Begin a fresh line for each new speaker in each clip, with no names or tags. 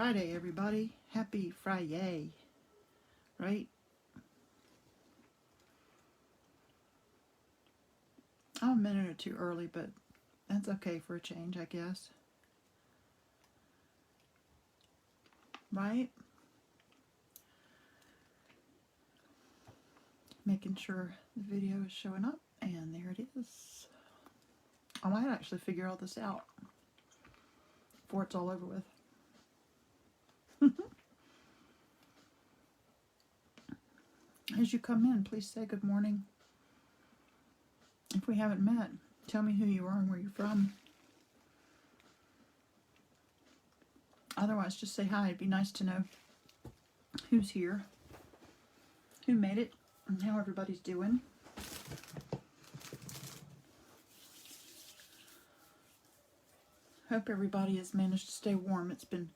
Friday, everybody. Happy Friday. Right? I'm a minute or two early, but that's okay for a change, I guess. Right? Making sure the video is showing up, and there it is. I might actually figure all this out before it's all over with. As you come in, please say good morning. If we haven't met, tell me who you are and where you're from. Otherwise, just say hi. It'd be nice to know who's here, who made it, and how everybody's doing. Hope everybody has managed to stay warm. It's been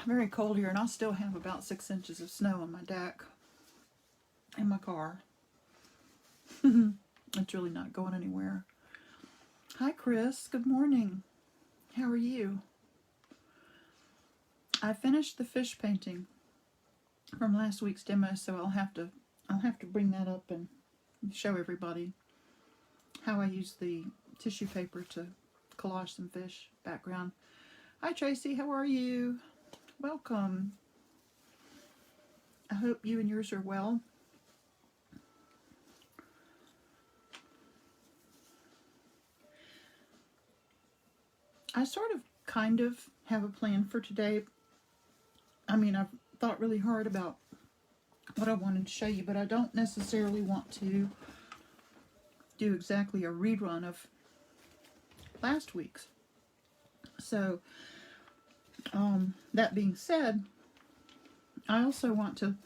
very cold here, and I still have about 6 inches of snow on my deck in my car. It's really not going anywhere. Hi, Chris. Good morning. How are you? I finished the fish painting from last week's demo, so I'll have to bring that up and show everybody how I use the tissue paper to collage some fish background. Hi, Tracy. How are you? Welcome. I hope you and yours are well. I sort of kind of have a plan for today. I mean, I've thought really hard about what I wanted to show you, but I don't necessarily want to do exactly a rerun of last week's. So, that being said, I also want to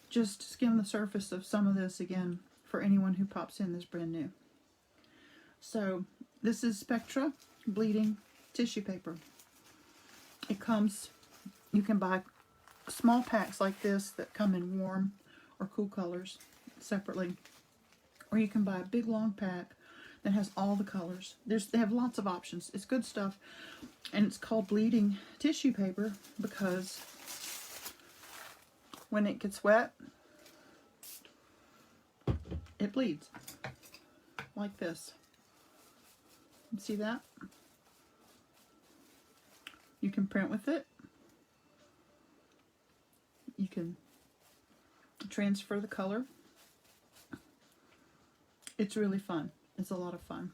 just skim the surface of some of this again for anyone who pops in that's brand new. So, this is Spectra Bleeding Tissue Paper. It comes, you can buy small packs like this that come in warm or cool colors separately, or you can buy a big long pack that has all the colors. They have lots of options. It's good stuff, and it's called bleeding tissue paper because when it gets wet, it bleeds like this. See that? You can print with it. You can transfer the color. It's really fun. It's a lot of fun.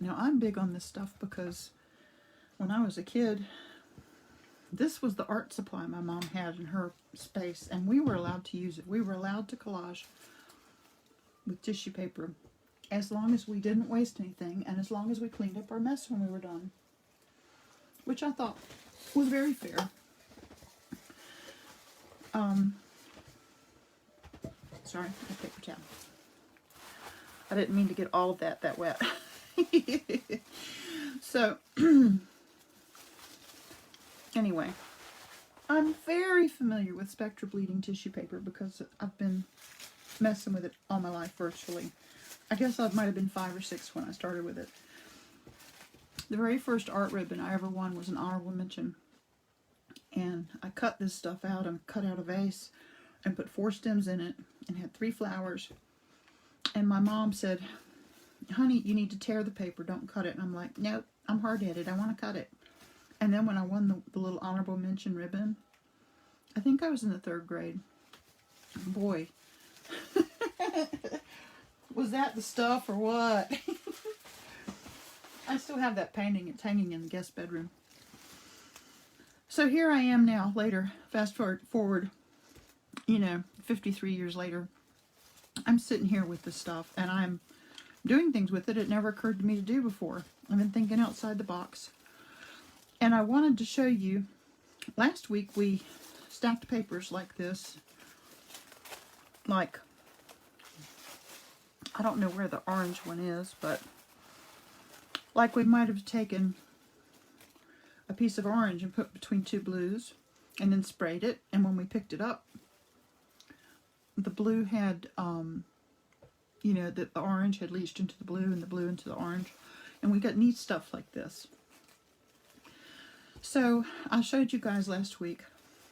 Now, I'm big on this stuff because when I was a kid, this was the art supply my mom had in her space, and we were allowed to use it. We were allowed to collage with tissue paper as long as we didn't waste anything and as long as we cleaned up our mess when we were done, which I thought was very fair. Sorry, my paper towel. I didn't mean to get all of that wet. So, anyway, I'm very familiar with Spectra Bleeding Tissue Paper because I've been messing with it all my life virtually. I guess I might have been 5 or 6 when I started with it. The very first art ribbon I ever won was an honorable mention. And I cut this stuff out and cut out a vase and put 4 stems in it and had 3 flowers. And my mom said, honey, you need to tear the paper, don't cut it. And I'm like, nope, I'm hard-headed, I want to cut it. And then when I won the little honorable mention ribbon, I think I was in the 3rd grade. Boy, was that the stuff or what? I still have that painting. It's hanging in the guest bedroom. So here I am now, later, fast forward, 53 years later. I'm sitting here with this stuff, and I'm doing things with it it never occurred to me to do before. I've been thinking outside the box. And I wanted to show you, last week we stacked papers like this, like, I don't know where the orange one is, but like we might have taken a piece of orange and put between 2 blues and then sprayed it, and when we picked it up, the blue had, the orange had leached into the blue and the blue into the orange, and we got neat stuff like this. So I showed you guys last week,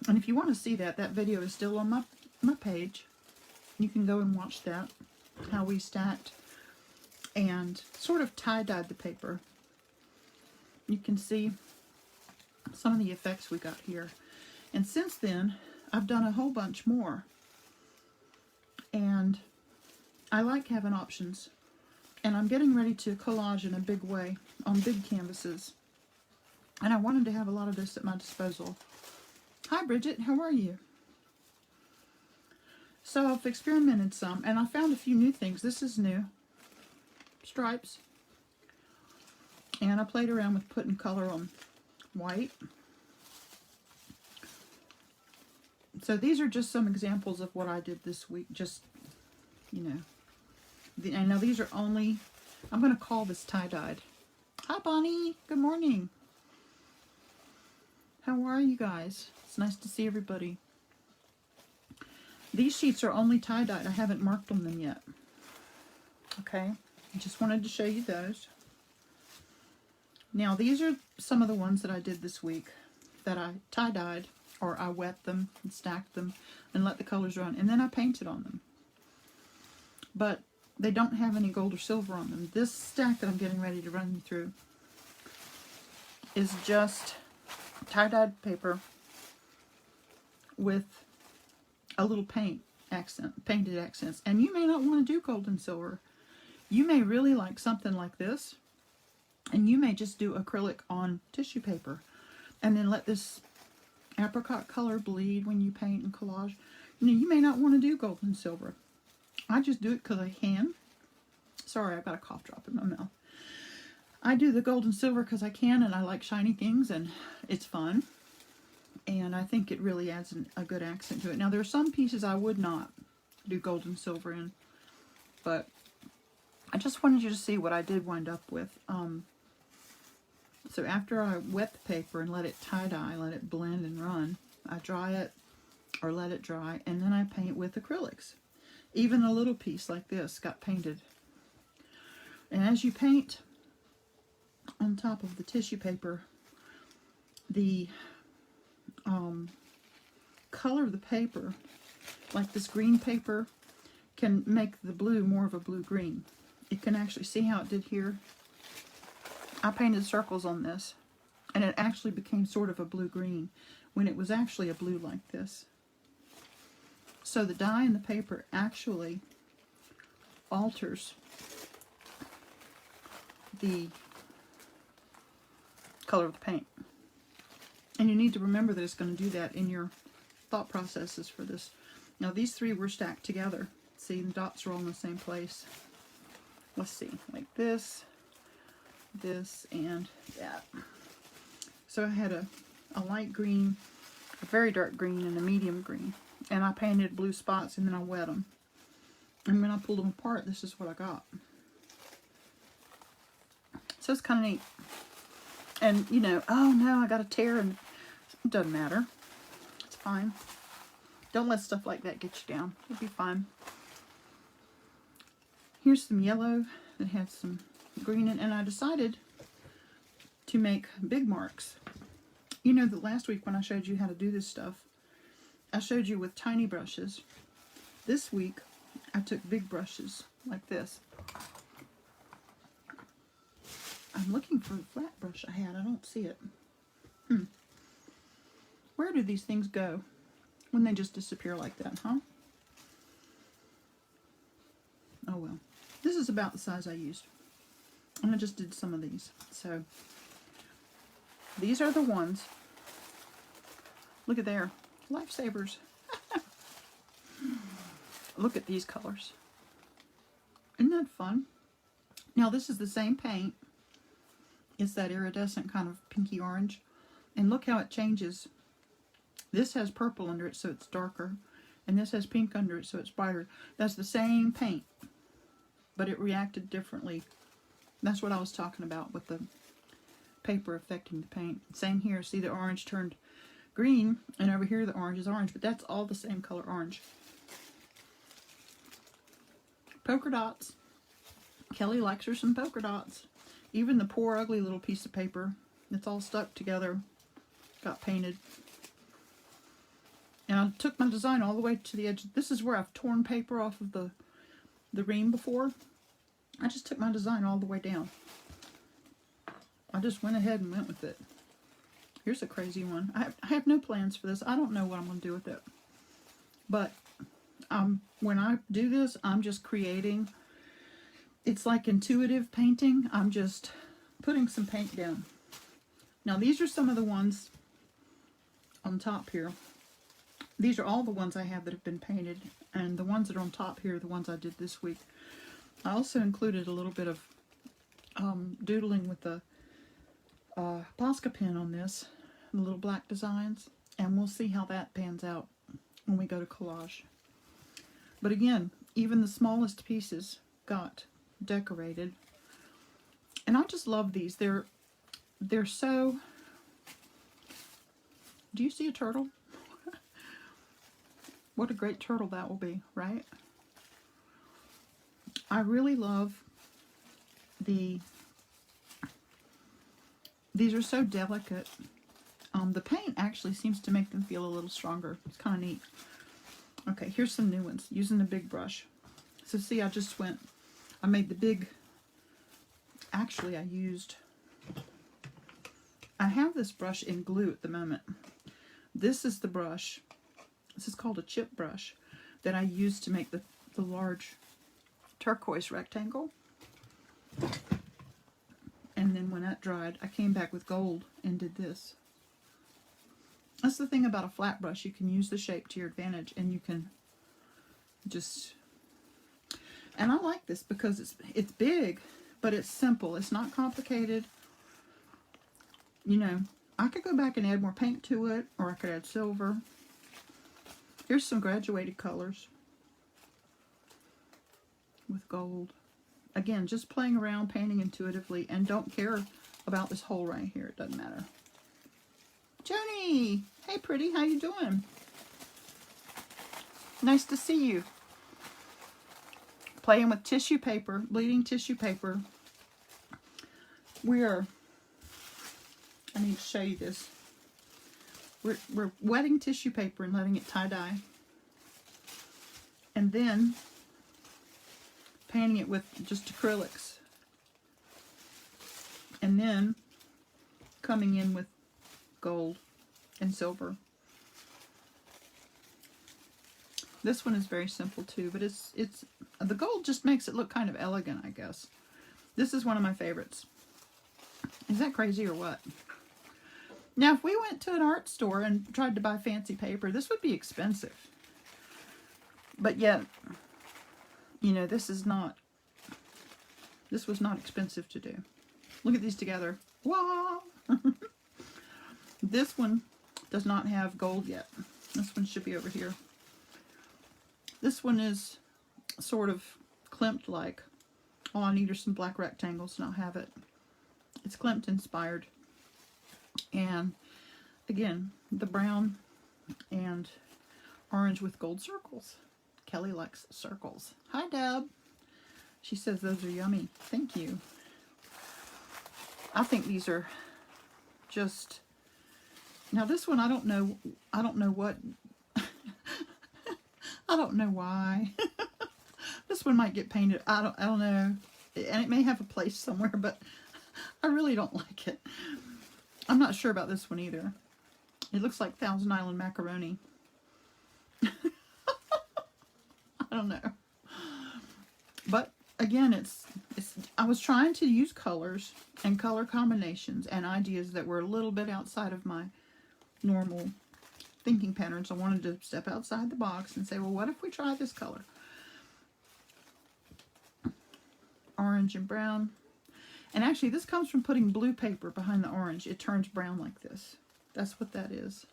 and if you want to see that, that video is still on my page. You can go and watch that, how we stacked and sort of tie-dyed the paper. You can see some of the effects we got here. And since then, I've done a whole bunch more. And I like having options. And I'm getting ready to collage in a big way on big canvases. And I wanted to have a lot of this at my disposal. Hi Bridget, how are you? So I've experimented some, and I found a few new things. This is new. Stripes. And I played around with putting color on white. So these are just some examples of what I did this week. Just, you know. And now these are only, I'm going to call this tie-dyed. Hi Bonnie, good morning. How are you guys? It's nice to see everybody. These sheets are only tie-dyed. I haven't marked on them yet. Okay, I just wanted to show you those. Now these are some of the ones that I did this week that I tie-dyed, or I wet them and stacked them and let the colors run, and then I painted on them. But they don't have any gold or silver on them. This stack that I'm getting ready to run you through is just tie-dyed paper with a little painted accents. And you may not want to do gold and silver. You may really like something like this, and you may just do acrylic on tissue paper and then let this apricot color bleed when you paint and collage. You know, you may not want to do gold and silver. I just do it because I can. Sorry, I've got a cough drop in my mouth. I do the gold and silver because I can, and I like shiny things, and it's fun. And I think it really adds a good accent to it. Now, there are some pieces I would not do gold and silver in, but I just wanted you to see what I did wind up with. So after I wet the paper and let it tie-dye, let it blend and run, I dry it or let it dry, and then I paint with acrylics. Even a little piece like this got painted. And as you paint on top of the tissue paper, the color of the paper, like this green paper, can make the blue more of a blue-green. You can actually see how it did here. I painted circles on this, and it actually became sort of a blue-green when it was actually a blue like this. So the dye in the paper actually alters the color of the paint. And you need to remember that it's going to do that in your thought processes for this. Now these three were stacked together. See, the dots are all in the same place. Let's see, like this, this, and that. So I had a light green, a very dark green, and a medium green. And I painted blue spots, and then I wet them. And when I pulled them apart, this is what I got. So it's kind of neat. And, you know, oh no, I got a tear, and it doesn't matter. It's fine. Don't let stuff like that get you down. It'll be fine. Here's some yellow that had some green in it, and I decided to make big marks. You know that last week when I showed you how to do this stuff, I showed you with tiny brushes. This week, I took big brushes like this. I'm looking for the flat brush I had. I don't see it. Where do these things go when they just disappear like that, huh? Oh well. This is about the size I used. And I just did some of these. So, these are the ones. Look at there. Lifesavers. Look at these colors. Isn't that fun? Now this is the same paint. It's that iridescent kind of pinky orange. And look how it changes. This has purple under it, so it's darker. And this has pink under it, so it's brighter. That's the same paint, but it reacted differently. That's what I was talking about with the paper affecting the paint. Same here. See, the orange turned green, and over here the orange is orange, but that's all the same color orange. Polka dots. Kelly likes her some polka dots. Even the poor ugly little piece of paper, it's all stuck together. got painted. And I took my design all the way to the edge. This is where I've torn paper off of the ream before. I just took my design all the way down. I just went ahead and went with it. Here's a crazy one. I have no plans for this. I don't know what I'm going to do with it. But when I do this, I'm just creating. It's like intuitive painting. I'm just putting some paint down. Now these are some of the ones on top here. These are all the ones I have that have been painted. And the ones that are on top here are the ones I did this week. I also included a little bit of doodling with the Posca pen on this. The little black designs. And we'll see how that pans out when we go to collage. But again, even the smallest pieces got decorated. And I just love these. They're so... Do you see a turtle? What a great turtle that will be, right? I really love these are so delicate. The paint actually seems to make them feel a little stronger. It's kind of neat. Okay, here's some new ones using the big brush. So see, I made the big, actually I have this brush in glue at the moment. This is the brush. This is called a chip brush that I used to make the large turquoise rectangle. And then when that dried, I came back with gold and did this. That's the thing about a flat brush. You can use the shape to your advantage, and you can just... And I like this because it's big, but it's simple. It's not complicated. You know, I could go back and add more paint to it, or I could add silver. Here's some graduated colors with gold. Again, just playing around, painting intuitively, and don't care about this hole right here. It doesn't matter. Joni! Hey, pretty. How you doing? Nice to see you. Playing with tissue paper, bleeding tissue paper. I need to show you this. We're wetting tissue paper and letting it tie-dye. And then painting it with just acrylics. And then coming in with gold and silver. This one is very simple too, but it's the gold just makes it look kind of elegant, I guess. This is one of my favorites. Is that crazy or what? Now, if we went to an art store and tried to buy fancy paper, this would be expensive. But yet, you know, this was not expensive to do. Look at these together. Wow! This one does not have gold yet. This one should be over here. This one is sort of Klimt like. All I need are some black rectangles and I'll have it. It's Klimt inspired. And again, the brown and orange with gold circles. Kelly likes circles. Hi, Deb. She says those are yummy. Thank you. I think these are just... Now this one, I don't know what... I don't know why. This one might get painted. I don't know. And it may have a place somewhere, but I really don't like it. I'm not sure about this one either. It looks like Thousand Island macaroni. I don't know. But again, I was trying to use colors and color combinations and ideas that were a little bit outside of my normal thinking patterns. I wanted to step outside the box and say, well, what if we try this color? Orange and brown. And actually, this comes from putting blue paper behind the orange. It turns brown like this. That's what that is.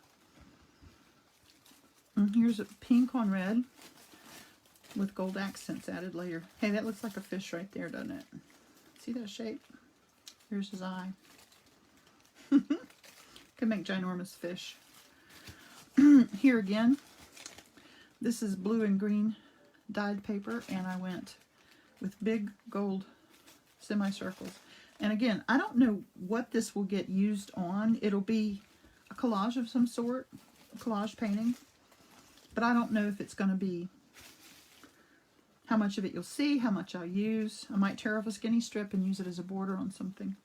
And here's a pink on red with gold accents added later. Hey, that looks like a fish right there, doesn't it? See that shape? Here's his eye. Could make ginormous fish. Here again, this is blue and green dyed paper, and I went with big gold semicircles. And again, I don't know what this will get used on. It'll be a collage of some sort, a collage painting. But I don't know if it's going to be, how much of it you'll see, how much I'll use. I might tear off a skinny strip and use it as a border on something.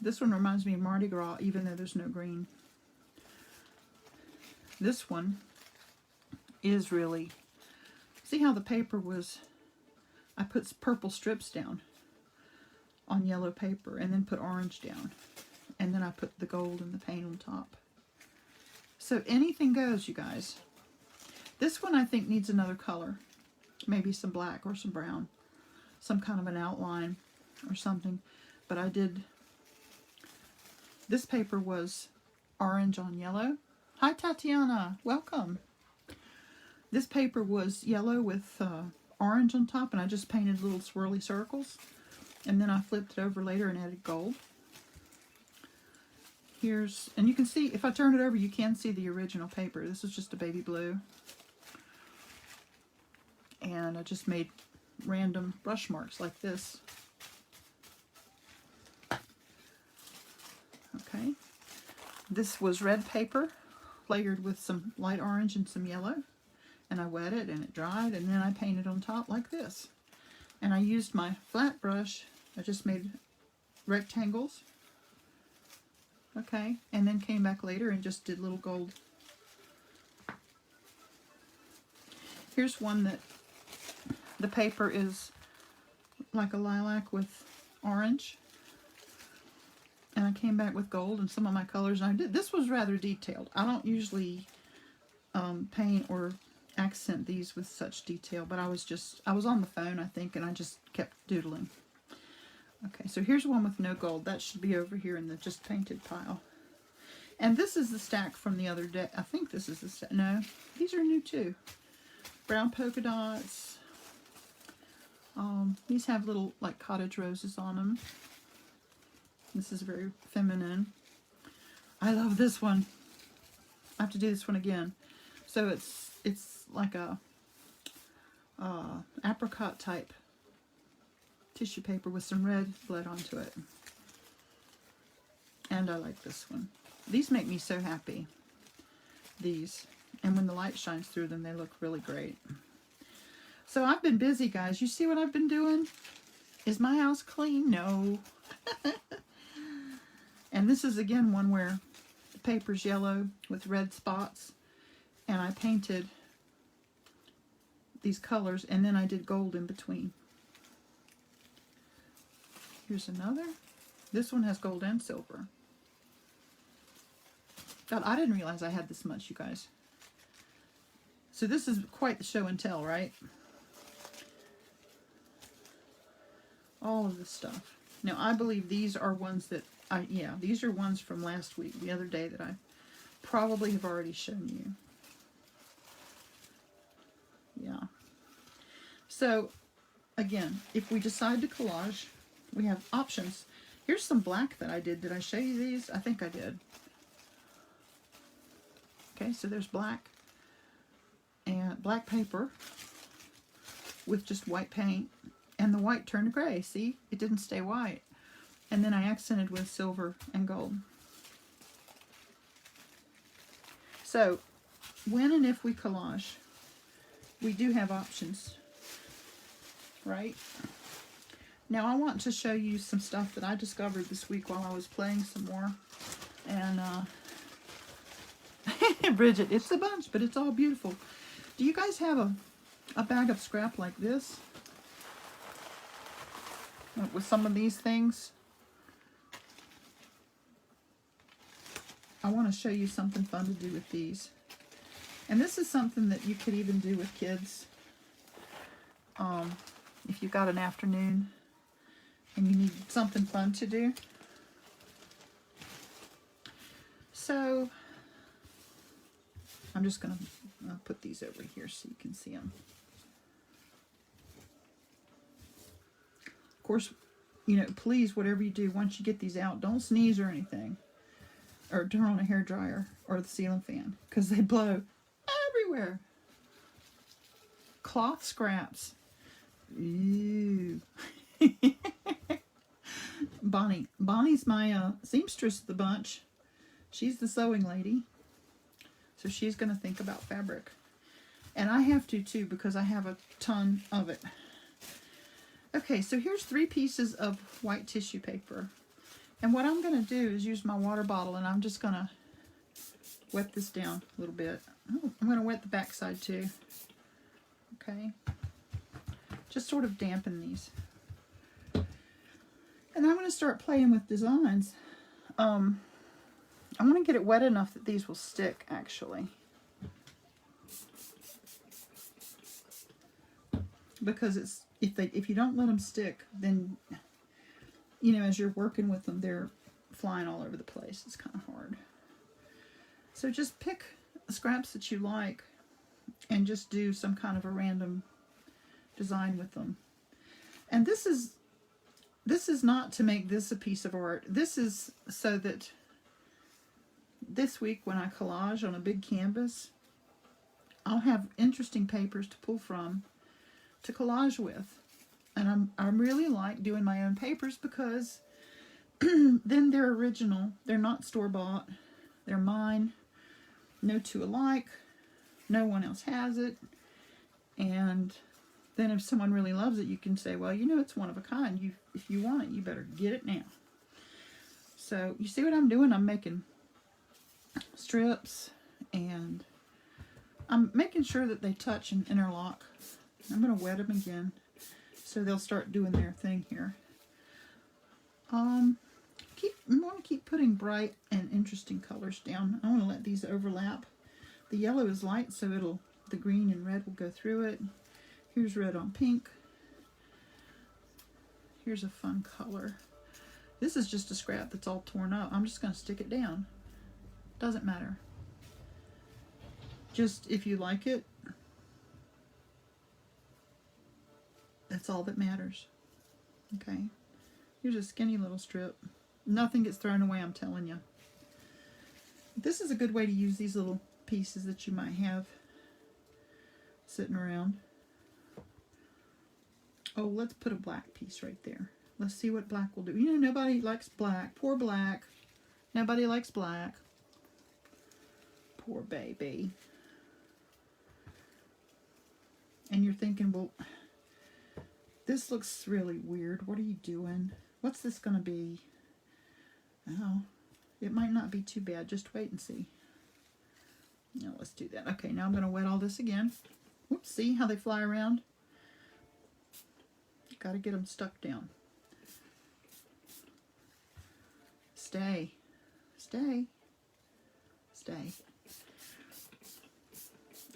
This one reminds me of Mardi Gras, even though there's no green. This one is really, see how the paper was, I put purple strips down on yellow paper and then put orange down. And then I put the gold and the paint on top. So anything goes, you guys. This one I think needs another color. Maybe some black or some brown. Some kind of an outline or something. But I did, this paper was orange on yellow. Hi Tatiana, welcome. This paper was yellow with orange on top, and I just painted little swirly circles. And then I flipped it over later and added gold. Here's, and you can see, if I turn it over, you can see the original paper. This is just a baby blue. And I just made random brush marks like this. Okay. This was red paper, layered with some light orange and some yellow. And I wet it and it dried, and then I painted on top like this. And I used my flat brush. I just made rectangles. Okay, and then came back later and just did little gold. Here's one that the paper is like a lilac with orange. And I came back with gold and some of my colors. And I did, this was rather detailed. I don't usually paint or accent these with such detail, but I was on the phone, I think, and I just kept doodling. Okay, so here's one with no gold. That should be over here in the just painted pile. And this is the stack from the other day. I think this is the stack. No, these are new too. Brown polka dots. These have little like cottage roses on them. This is very feminine. I love this one. I have to do this one again. So it's like a apricot type tissue paper with some red bled onto it. And I like this one. These make me so happy. These. And when the light shines through them, they look really great. So I've been busy, guys. You see what I've been doing? Is my house clean? No. And this is again one where the paper's yellow with red spots. And I painted these colors, and then I did gold in between. Here's another. This one has gold and silver. God, I didn't realize I had this much, you guys. So this is quite the show and tell, right? All of this stuff. Now, I believe these are ones that these are ones from last week, the other day, that I probably have already shown you. Yeah. So, again, if we decide to collage, we have options. Here's some black that I did. Did I show you these? I think I did. Okay, so there's black and black paper with just white paint, and the white turned gray. See, it didn't stay white. And then I accented with silver and gold. So when and if we collage, we do have options, right? Now I want to show you some stuff that I discovered this week while I was playing some more. And Bridget, it's a bunch, but it's all beautiful. Do you guys have a bag of scrap like this? With some of these things? I want to show you something fun to do with these. And this is something that you could even do with kids. If you've got an afternoon and you need something fun to do. So, I'm just going to put these over here so you can see them. Of course, you know, please, whatever you do, once you get these out, don't sneeze or anything. Or turn on a hairdryer or the ceiling fan, because they blow everywhere. Cloth scraps. Ew. Bonnie's my seamstress of the bunch. She's the sewing lady, so she's going to think about fabric. And I have to too, because I have a ton of it. Okay, so here's 3 pieces of white tissue paper. And what I'm going to do is use my water bottle, and I'm just going to wet this down a little bit. Oh, I'm going to wet the back side too. Okay. Just sort of dampen these. And I'm going to start playing with designs. I want to get it wet enough that these will stick, actually. Because it's if you don't let them stick, then, you know, as you're working with them, they're flying all over the place. It's kind of hard. So just pick scraps that you like and just do some kind of a random design with them. And this is not to make this a piece of art. This is so that this week when I collage on a big canvas, I'll have interesting papers to pull from to collage with. And I really like doing my own papers because then they're original. They're not store-bought. They're mine. No two alike. No one else has it. And then if someone really loves it, you can say, well, you know, it's one of a kind. If you want it, you better get it now. So you see what I'm doing? I'm making strips, and I'm making sure that they touch and interlock. I'm going to wet them again so they'll start doing their thing here. I want to keep putting bright and interesting colors down. I want to let these overlap. The yellow is light, so the green and red will go through it. Here's red on pink. Here's a fun color. This is just a scrap that's all torn up. I'm just going to stick it down. Doesn't matter. Just if you like it, that's all that matters. Okay. Here's a skinny little strip. Nothing gets thrown away, I'm telling you. This is a good way to use these little pieces that you might have sitting around. Oh, let's put a black piece right there. Let's see what black will do. You know, nobody likes black. Poor black. Nobody likes black. Poor baby. And you're thinking, well, this looks really weird. What are you doing? What's this going to be? Oh, it might not be too bad. Just wait and see. No, let's do that. Okay, now I'm going to wet all this again. Whoops, see how they fly around? Got to get them stuck down. Stay. Stay. Stay.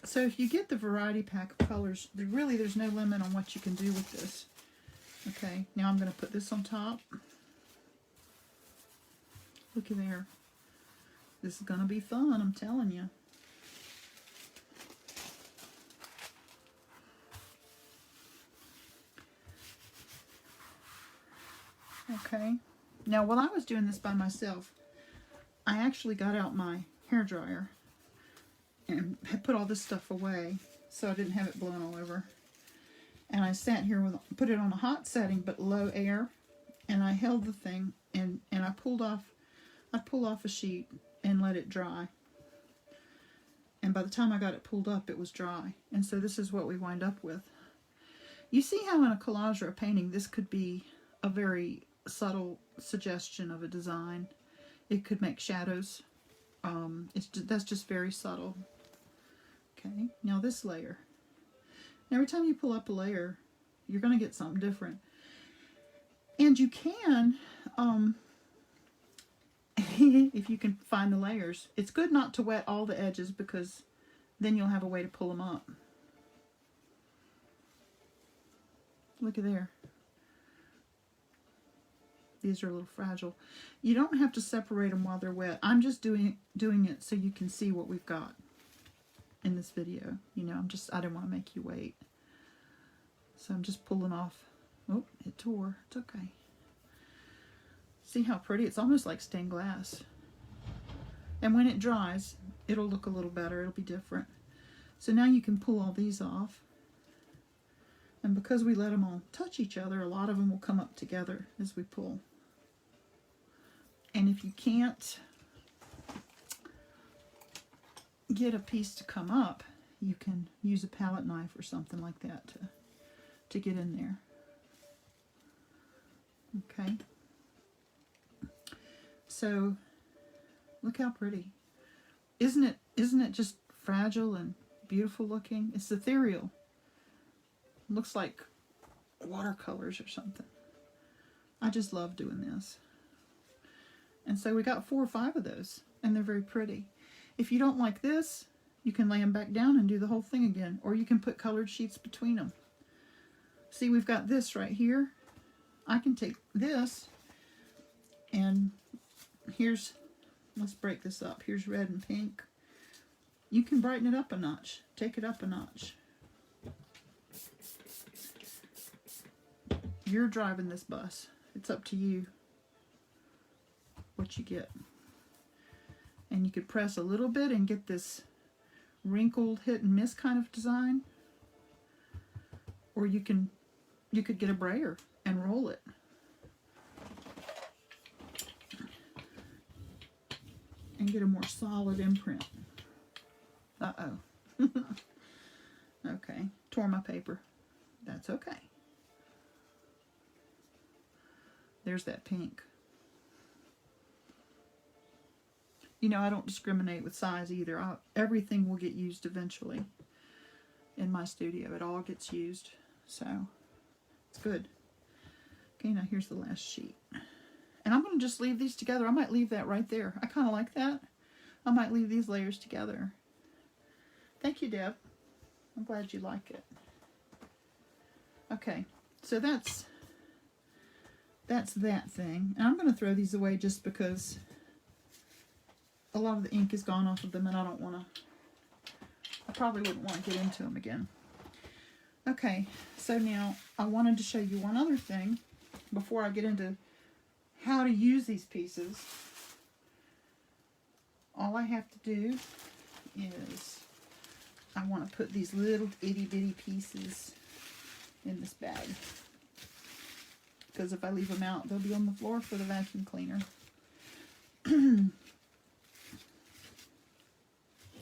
So if you get the variety pack of colors, there's no limit on what you can do with this. Okay, now I'm going to put this on top. Looky there. This is going to be fun, I'm telling you. Okay, now while I was doing this by myself, I actually got out my hairdryer and had put all this stuff away so I didn't have it blown all over. And I sat here put it on a hot setting but low air, and I held the thing and I'd pull off a sheet and let it dry. And by the time I got it pulled up, it was dry. And so this is what we wind up with. You see how in a collage or a painting, this could be a very subtle suggestion of a design. It could make shadows. That's just very subtle. Okay, now this layer. Every time you pull up a layer, you're going to get something different. And you can, if you can find the layers. It's good not to wet all the edges because then you'll have a way to pull them up. Look at there. These are a little fragile. You don't have to separate them while they're wet. I'm just doing it so you can see what we've got in this video. You know, I didn't want to make you wait. So I'm just pulling off. Oh, it tore. It's okay. See how pretty? It's almost like stained glass. And when it dries, it'll look a little better. It'll be different. So now you can pull all these off. And because we let them all touch each other, a lot of them will come up together as we pull. And if you can't get a piece to come up, you can use a palette knife or something like that to get in there. Okay. So look how pretty. Isn't it just fragile and beautiful looking? It's ethereal. Looks like watercolors or something. I just love doing this. And so we got 4 or 5 of those, and they're very pretty. If you don't like this, you can lay them back down and do the whole thing again, or you can put colored sheets between them. See, we've got this right here. I can take this, and let's break this up. Here's red and pink. You can brighten it up a notch, take it up a notch. You're driving this bus. It's up to you what you get. And you could press a little bit and get this wrinkled hit and miss kind of design. Or you could get a brayer and roll it. And get a more solid imprint. Uh-oh. Okay, tore my paper. That's okay. There's that pink. You know, I don't discriminate with size either. Everything will get used eventually in my studio. It all gets used. So, it's good. Okay, now here's the last sheet. And I'm going to just leave these together. I might leave that right there. I kind of like that. I might leave these layers together. Thank you, Deb. I'm glad you like it. Okay, so that's that thing. And I'm going to throw these away just because a lot of the ink is gone off of them, and I probably wouldn't want to get into them again. Okay, so now I wanted to show you one other thing before I get into how to use these pieces. All I have to do is I want to put these little itty bitty pieces in this bag, because if I leave them out, they'll be on the floor for the vacuum cleaner.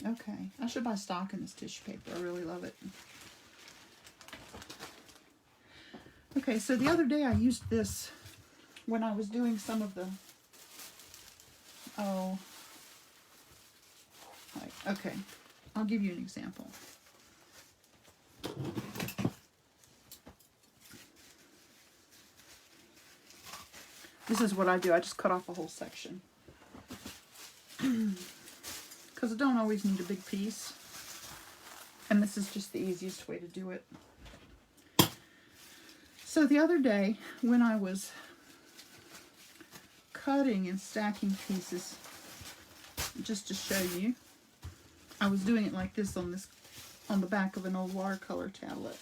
Okay, I should buy stock in this tissue paper. I really love it. Okay, so the other day I used this when I was doing some of the, okay, I'll give you an example. This is what I do. I just cut off a whole section. Because I don't always need a big piece. And this is just the easiest way to do it. So the other day, when I was cutting and stacking pieces, just to show you, I was doing it like this on the back of an old watercolor tablet.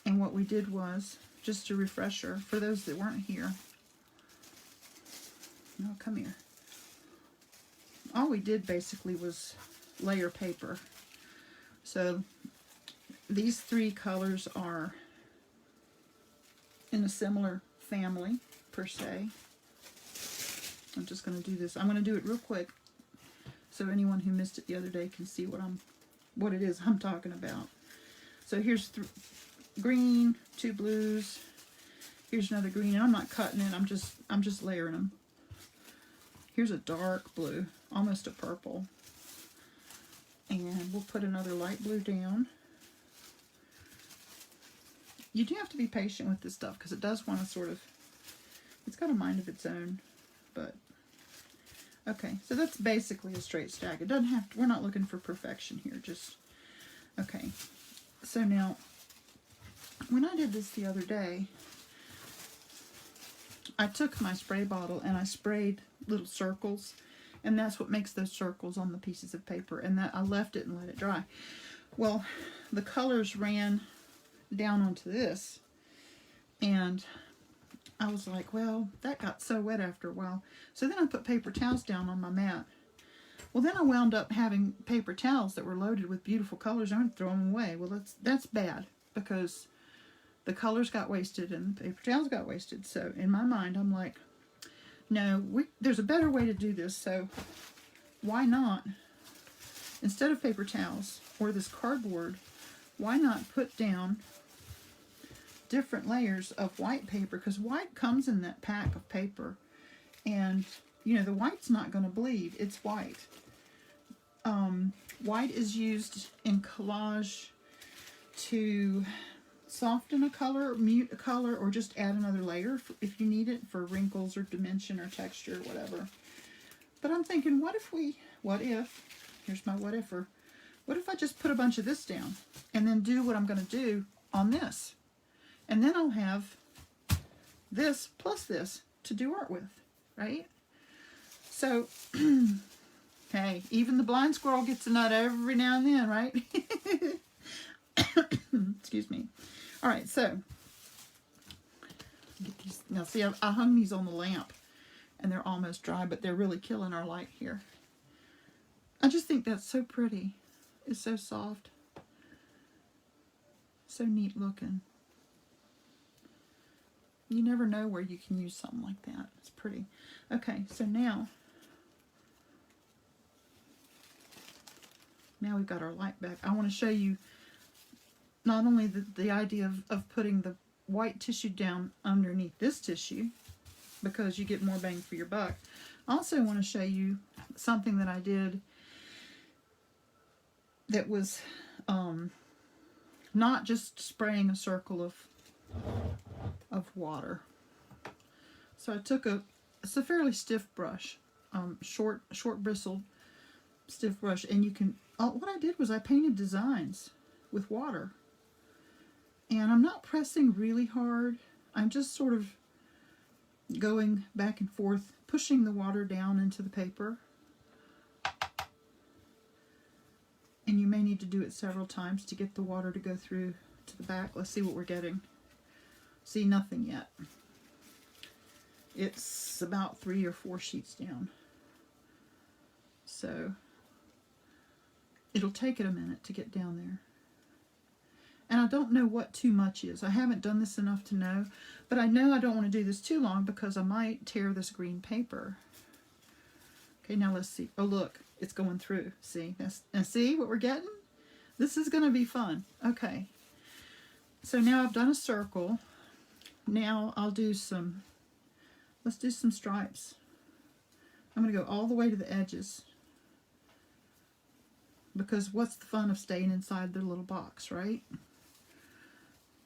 And what we did was, just a refresher for those that weren't here. No, come here. All we did basically was layer paper. So these 3 colors are in a similar family per se. I'm just going to do this. I'm going to do it real quick so anyone who missed it the other day can see what it is I'm talking about. So here's green, 2 blues. Here's another green, and I'm not cutting it. I'm just layering them. Here's a dark blue, almost a purple. And we'll put another light blue down. You do have to be patient with this stuff because it does want to it's got a mind of its own. But, okay, so that's basically a straight stack. It doesn't have to, we're not looking for perfection here, okay. So now, when I did this the other day, I took my spray bottle and I sprayed little circles, and that's what makes those circles on the pieces of paper, and that I left it and let it dry. Well, the colors ran down onto this, and I was like, well, that got so wet after a while. So then I put paper towels down on my mat. Well, then I wound up having paper towels that were loaded with beautiful colors. I'm going to throw them away. Well, that's bad, because the colors got wasted and the paper towels got wasted. So in my mind, I'm like, no, there's a better way to do this. So why not, instead of paper towels or this cardboard, why not put down different layers of white paper? Because white comes in that pack of paper, and you know the white's not going to bleed. It's white. White is used in collage to soften a color, mute a color, or just add another layer if you need it for wrinkles or dimension or texture or whatever. But I'm thinking, what if, here's my what if-er, what if I just put a bunch of this down and then do what I'm going to do on this? And then I'll have this plus this to do art with, right? So, hey, even the blind squirrel gets a nut every now and then, right? Excuse me. All right, so get these. Now, see, I hung these on the lamp, and they're almost dry, but they're really killing our light here. I just think that's so pretty. It's so soft. So neat looking. You never know where you can use something like that. It's pretty. Okay, so now we've got our light back. I want to show you not only the idea of putting the white tissue down underneath this tissue, because you get more bang for your buck. I also want to show you something that I did that was not just spraying a circle of water. So I took it's a fairly stiff brush, short bristled stiff brush, and you can, what I did was I painted designs with water. And I'm not pressing really hard. I'm just sort of going back and forth, pushing the water down into the paper. And you may need to do it several times to get the water to go through to the back. Let's see what we're getting. See, nothing yet. It's about 3 or 4 sheets down. So it'll take it a minute to get down there. And I don't know what too much is. I haven't done this enough to know, but I know I don't want to do this too long because I might tear this green paper. Okay, now let's see. Oh, look, it's going through. See? And see what we're getting? This is going to be fun. Okay. So now I've done a circle. Now I'll do let's do some stripes. I'm going to go all the way to the edges. Because what's the fun of staying inside the little box, right?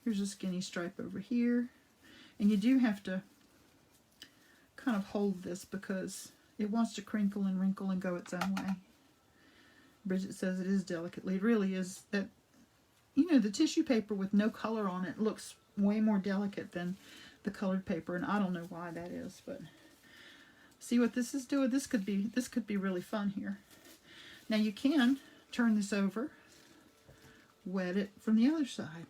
Here's a skinny stripe over here. And you do have to kind of hold this because it wants to crinkle and wrinkle and go its own way. Bridget says it is delicately. It really is. That, you know, the tissue paper with no color on it looks way more delicate than the colored paper, and I don't know why that is, but see what this is doing? This could be really fun here. Now you can turn this over, wet it from the other side.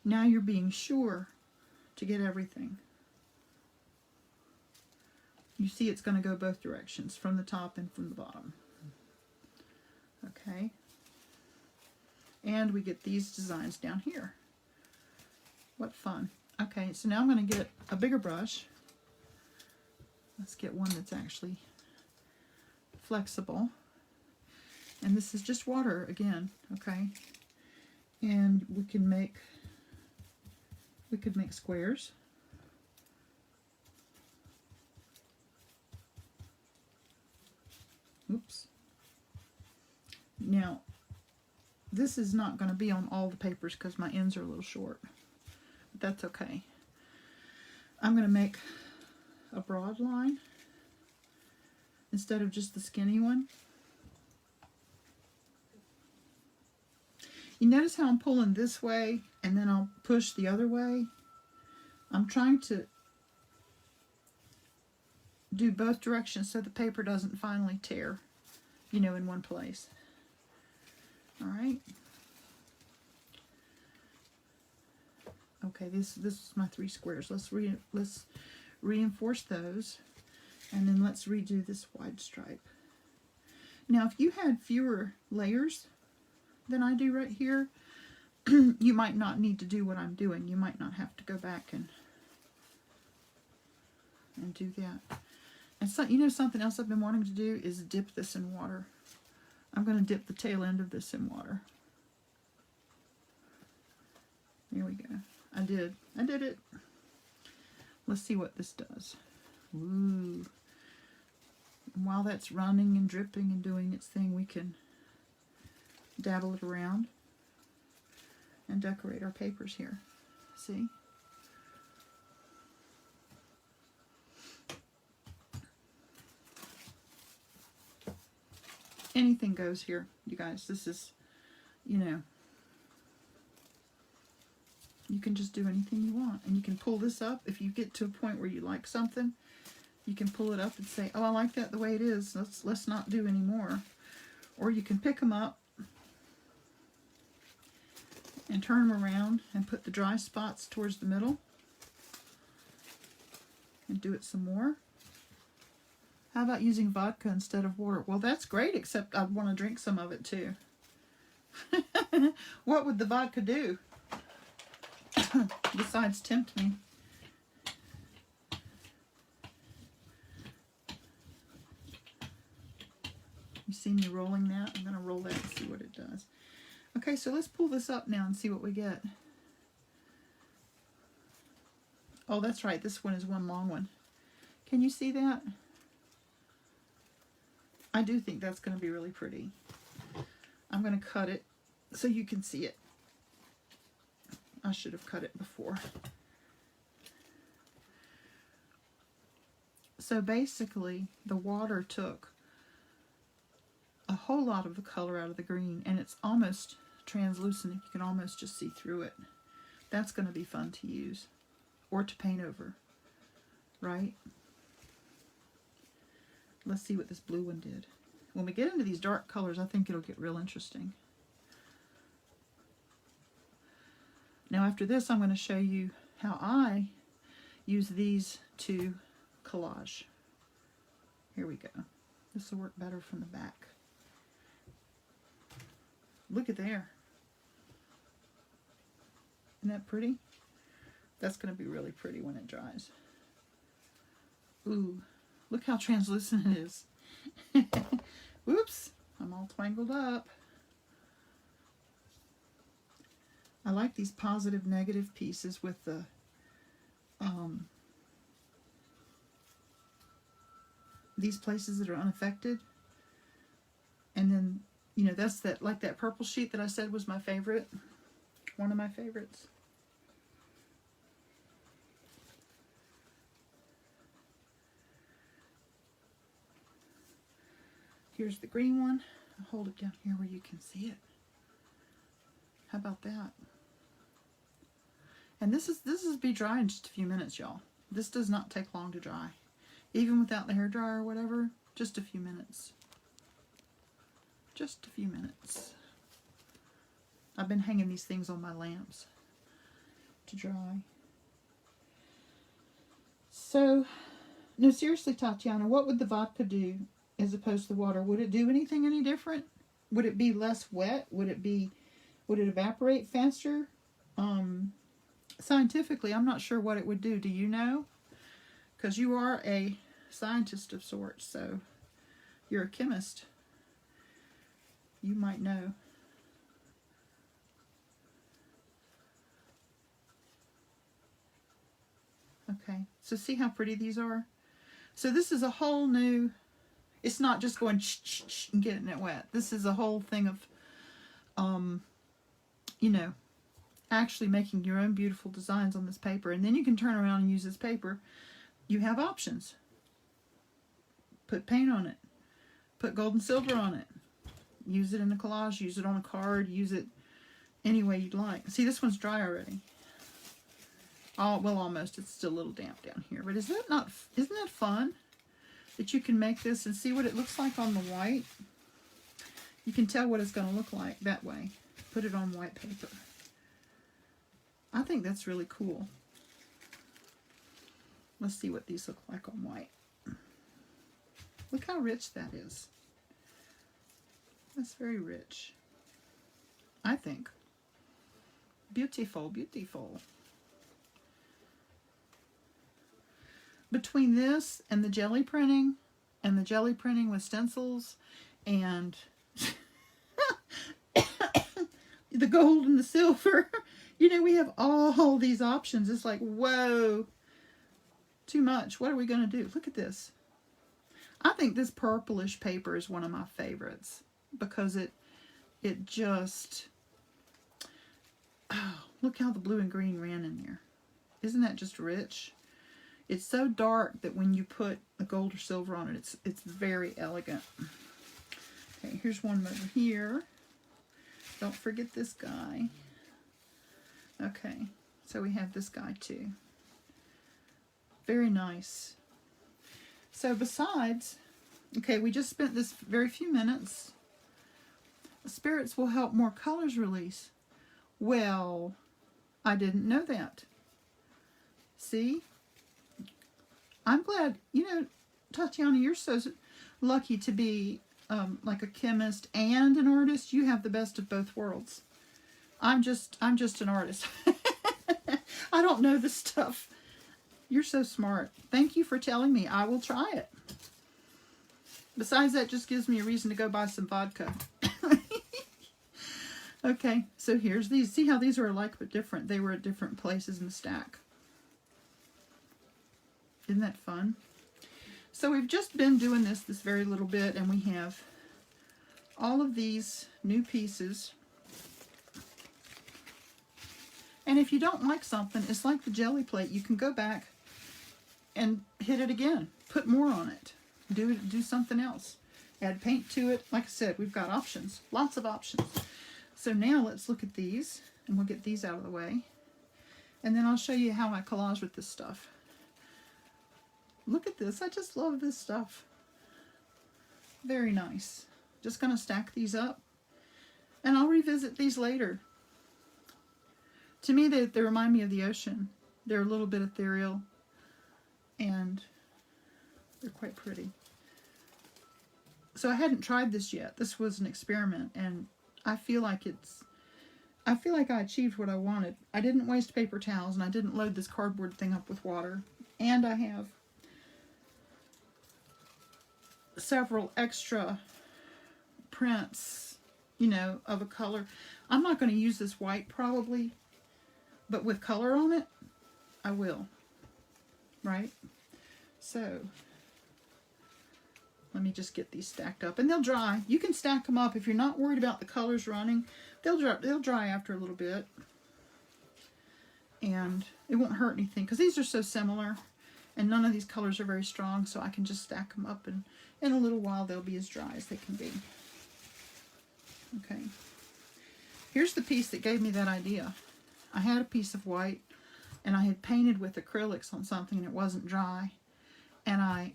Now you're being sure to get everything. You see it's going to go both directions, from the top and from the bottom. Okay. And we get these designs down here. What fun. Okay, so now I'm going to get a bigger brush. Let's get one that's actually flexible. And this is just water again, okay? And we could make squares. Oops. Now, this is not going to be on all the papers because my ends are a little short. But that's okay. I'm going to make a broad line instead of just the skinny one. You notice how I'm pulling this way and then I'll push the other way? I'm trying to do both directions so the paper doesn't finally tear, you know, in one place. All right. Okay, this is my 3 squares. Let's reinforce those, and then let's redo this wide stripe. Now, if you had fewer layers than I do right here, you might not need to do what I'm doing. You might not have to go back and do that. And so, you know, something else I've been wanting to do is dip this in water. I'm going to dip the tail end of this in water. There we go. I did it. Let's see what this does. Ooh. And while that's running and dripping and doing its thing, we can dabble it around and decorate our papers here. See? Anything goes here, you guys. This is, you know, you can just do anything you want. And you can pull this up. If you get to a point where you like something, you can pull it up and say, oh, I like that the way it is. Let's not do any more. Or you can pick them up and turn them around and put the dry spots towards the middle and do it some more. How about using vodka instead of water? Well, that's great, except I'd want to drink some of it too. What would the vodka do besides tempt me? You see me rolling that? I'm going to roll that and see what it does. Okay, so let's pull this up now and see what we get. Oh, that's right. This one is one long one. Can you see that? I do think that's going to be really pretty. I'm going to cut it so you can see it. I should have cut it before. So basically, the water took a whole lot of the color out of the green, and it's almost translucent. You can almost just see through it. That's going to be fun to use or to paint over, right? Let's see what this blue one did. When we get into these dark colors, I think it'll get real interesting. Now after this, I'm going to show you how I use these to collage. Here we go. This will work better from the back. Look at there. Isn't that pretty? That's going to be really pretty when it dries. Ooh. Look how translucent it is. Whoops, I'm all tangled up. I like these positive negative pieces with the these places that are unaffected. And then, you know, that's that, like that purple sheet that I said was my favorite. One of my favorites. Here's the green one. I'll hold it down here where you can see it. How about that? And this is be dry in just a few minutes, y'all. This does not take long to dry. Even without the hairdryer or whatever, just a few minutes. Just a few minutes. I've been hanging these things on my lamps to dry. So, no, seriously, Tatiana, what would the vodka do as opposed to the water? Would it do anything any different? Would it be less wet? Would it evaporate faster? Scientifically, I'm not sure what it would do. Do you know? Because you are a scientist of sorts, so you're a chemist. You might know. Okay, so see how pretty these are? So this is a whole new, it's not just going shh and getting it wet. This is a whole thing of, you know, actually making your own beautiful designs on this paper. And then you can turn around and use this paper. You have options. Put paint on it. Put gold and silver on it. Use it in a collage. Use it on a card. Use it any way you'd like. See, this one's dry already. Oh, well, almost. It's still a little damp down here. But isn't that fun? That you can make this and see what it looks like on the white. You can tell what it's going to look like that way. Put it on white paper. I think that's really cool. Let's see what these look like on white. Look how rich that is. That's very rich. I think. Beautiful, beautiful. between this and the jelly printing with stencils and the gold and the silver, you know, we have all these options. It's like, whoa, too much. What are we going to do? Look at this. I think this purplish paper is one of my favorites because it just, oh, look how the blue and green ran in there. Isn't that just rich? It's so dark that when you put the gold or silver on it, it's very elegant. Okay, here's one over here. Don't forget this guy. Okay, so we have this guy too. Very nice. So besides, okay, we just spent this very few minutes. Spirits will help more colors release. Well, I didn't know that. See? I'm glad, you know, Tatiana, you're so lucky to be like a chemist and an artist. You have the best of both worlds. I'm just an artist. I don't know this stuff. You're so smart. Thank you for telling me. I will try it. Besides, that just gives me a reason to go buy some vodka. Okay, so here's these. See how these are alike but different? They were at different places in the stack. Isn't that fun? So we've just been doing this very little bit, and we have all of these new pieces. And if you don't like something, it's like the jelly plate. You can go back and hit it again. Put more on it. Do something else. Add paint to it. Like I said, we've got options. Lots of options. So now let's look at these, and we'll get these out of the way. And then I'll show you how I collage with this stuff. Look at this. I just love this stuff. Very nice. Just going to stack these up, and I'll revisit these later. To me, they remind me of the ocean. They're a little bit ethereal, and they're quite pretty. So I hadn't tried this yet. This was an experiment, and I feel like I achieved what I wanted. I didn't waste paper towels, and I didn't load this cardboard thing up with water. And I have several extra prints, you know, of a color. I'm not going to use this white probably, but with color on it, I will. Right? So, let me just get these stacked up. And they'll dry. You can stack them up if you're not worried about the colors running. They'll dry after a little bit. And it won't hurt anything, because these are so similar. And none of these colors are very strong, so I can just stack them up, and in a little while they'll be as dry as they can be. Okay. Here's the piece that gave me that idea. I had a piece of white, and I had painted with acrylics on something, and it wasn't dry. And I,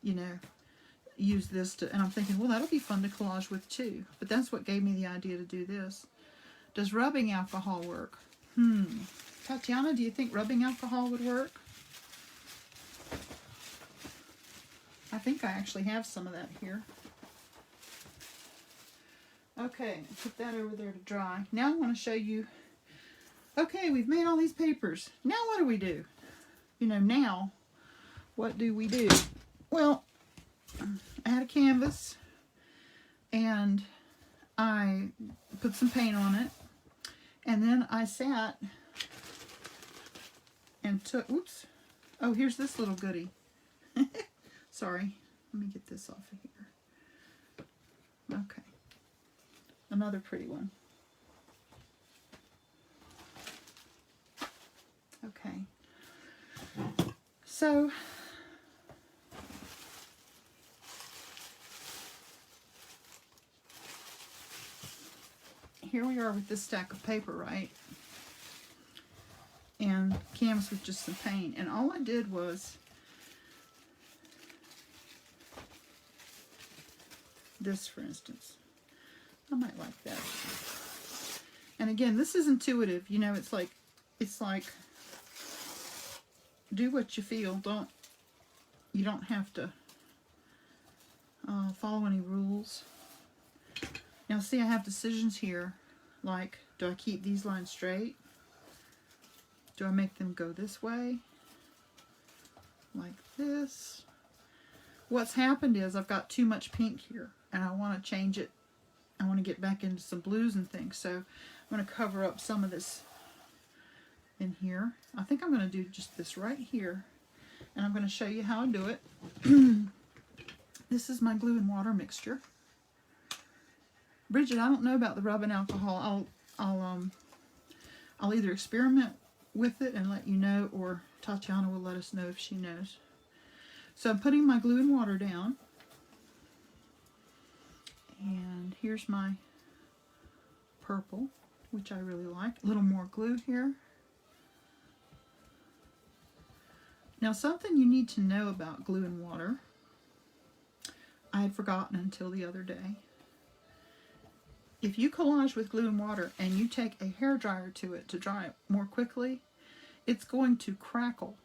you know, used this to, and I'm thinking, well, that'll be fun to collage with too. But that's what gave me the idea to do this. Does rubbing alcohol work? Tatiana, do you think rubbing alcohol would work? I think I actually have some of that here. Okay, put that over there to dry. Now I want to show you, okay, we've made all these papers. Now what do we do? You know, now, what do we do? Well, I had a canvas, and I put some paint on it, and then I sat and took, oops, oh, here's this little goodie. Sorry, let me get this off of here. Okay, another pretty one. Okay, so here we are with this stack of paper, right? And canvas with just some paint, and all I did was this, for instance. I might like that. And again, this is intuitive. You know, it's like do what you feel. You don't have to follow any rules. Now see, I have decisions here, like, do I keep these lines straight? Do I make them go this way? like this. What's happened is I've got too much pink here, and I want to change it. I want to get back into some blues and things, so I'm going to cover up some of this in here. I think I'm going to do just this right here, and I'm going to show you how I do it. This is my glue and water mixture. Bridget, I don't know about the rubbing alcohol. I'll either experiment with it and let you know, or Tatiana will let us know if she knows. So I'm putting my glue and water down. And here's my purple, which I really like. A little more glue here. Now, something you need to know about glue and water, I had forgotten until the other day. If you collage with glue and water and you take a hairdryer to it to dry it more quickly, it's going to crackle.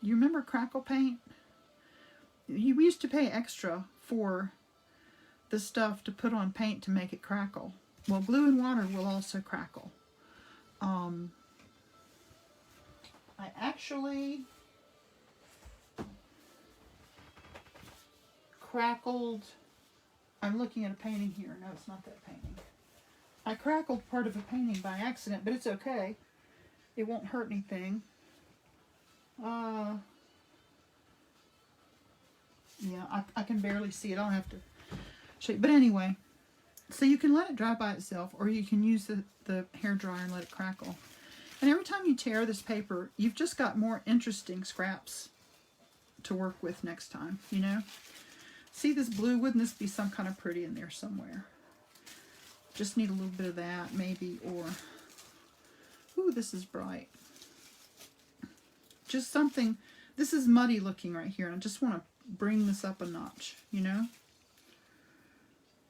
You remember Crackle Paint? We used to pay extra for the stuff to put on paint to make it crackle. Well, glue and water will also crackle. I actually crackled. I'm looking at a painting here. No, it's not that painting. I crackled part of a painting by accident, but it's okay. It won't hurt anything. Yeah, I can barely see it. I'll have to show you. But anyway, so you can let it dry by itself, or you can use the hairdryer and let it crackle. And every time you tear this paper, you've just got more interesting scraps to work with next time, you know? See this blue? Wouldn't this be some kind of pretty in there somewhere? Just need a little bit of that, maybe, or... Ooh, this is bright. Just something... This is muddy looking right here, and I just want to bring this up a notch, you know?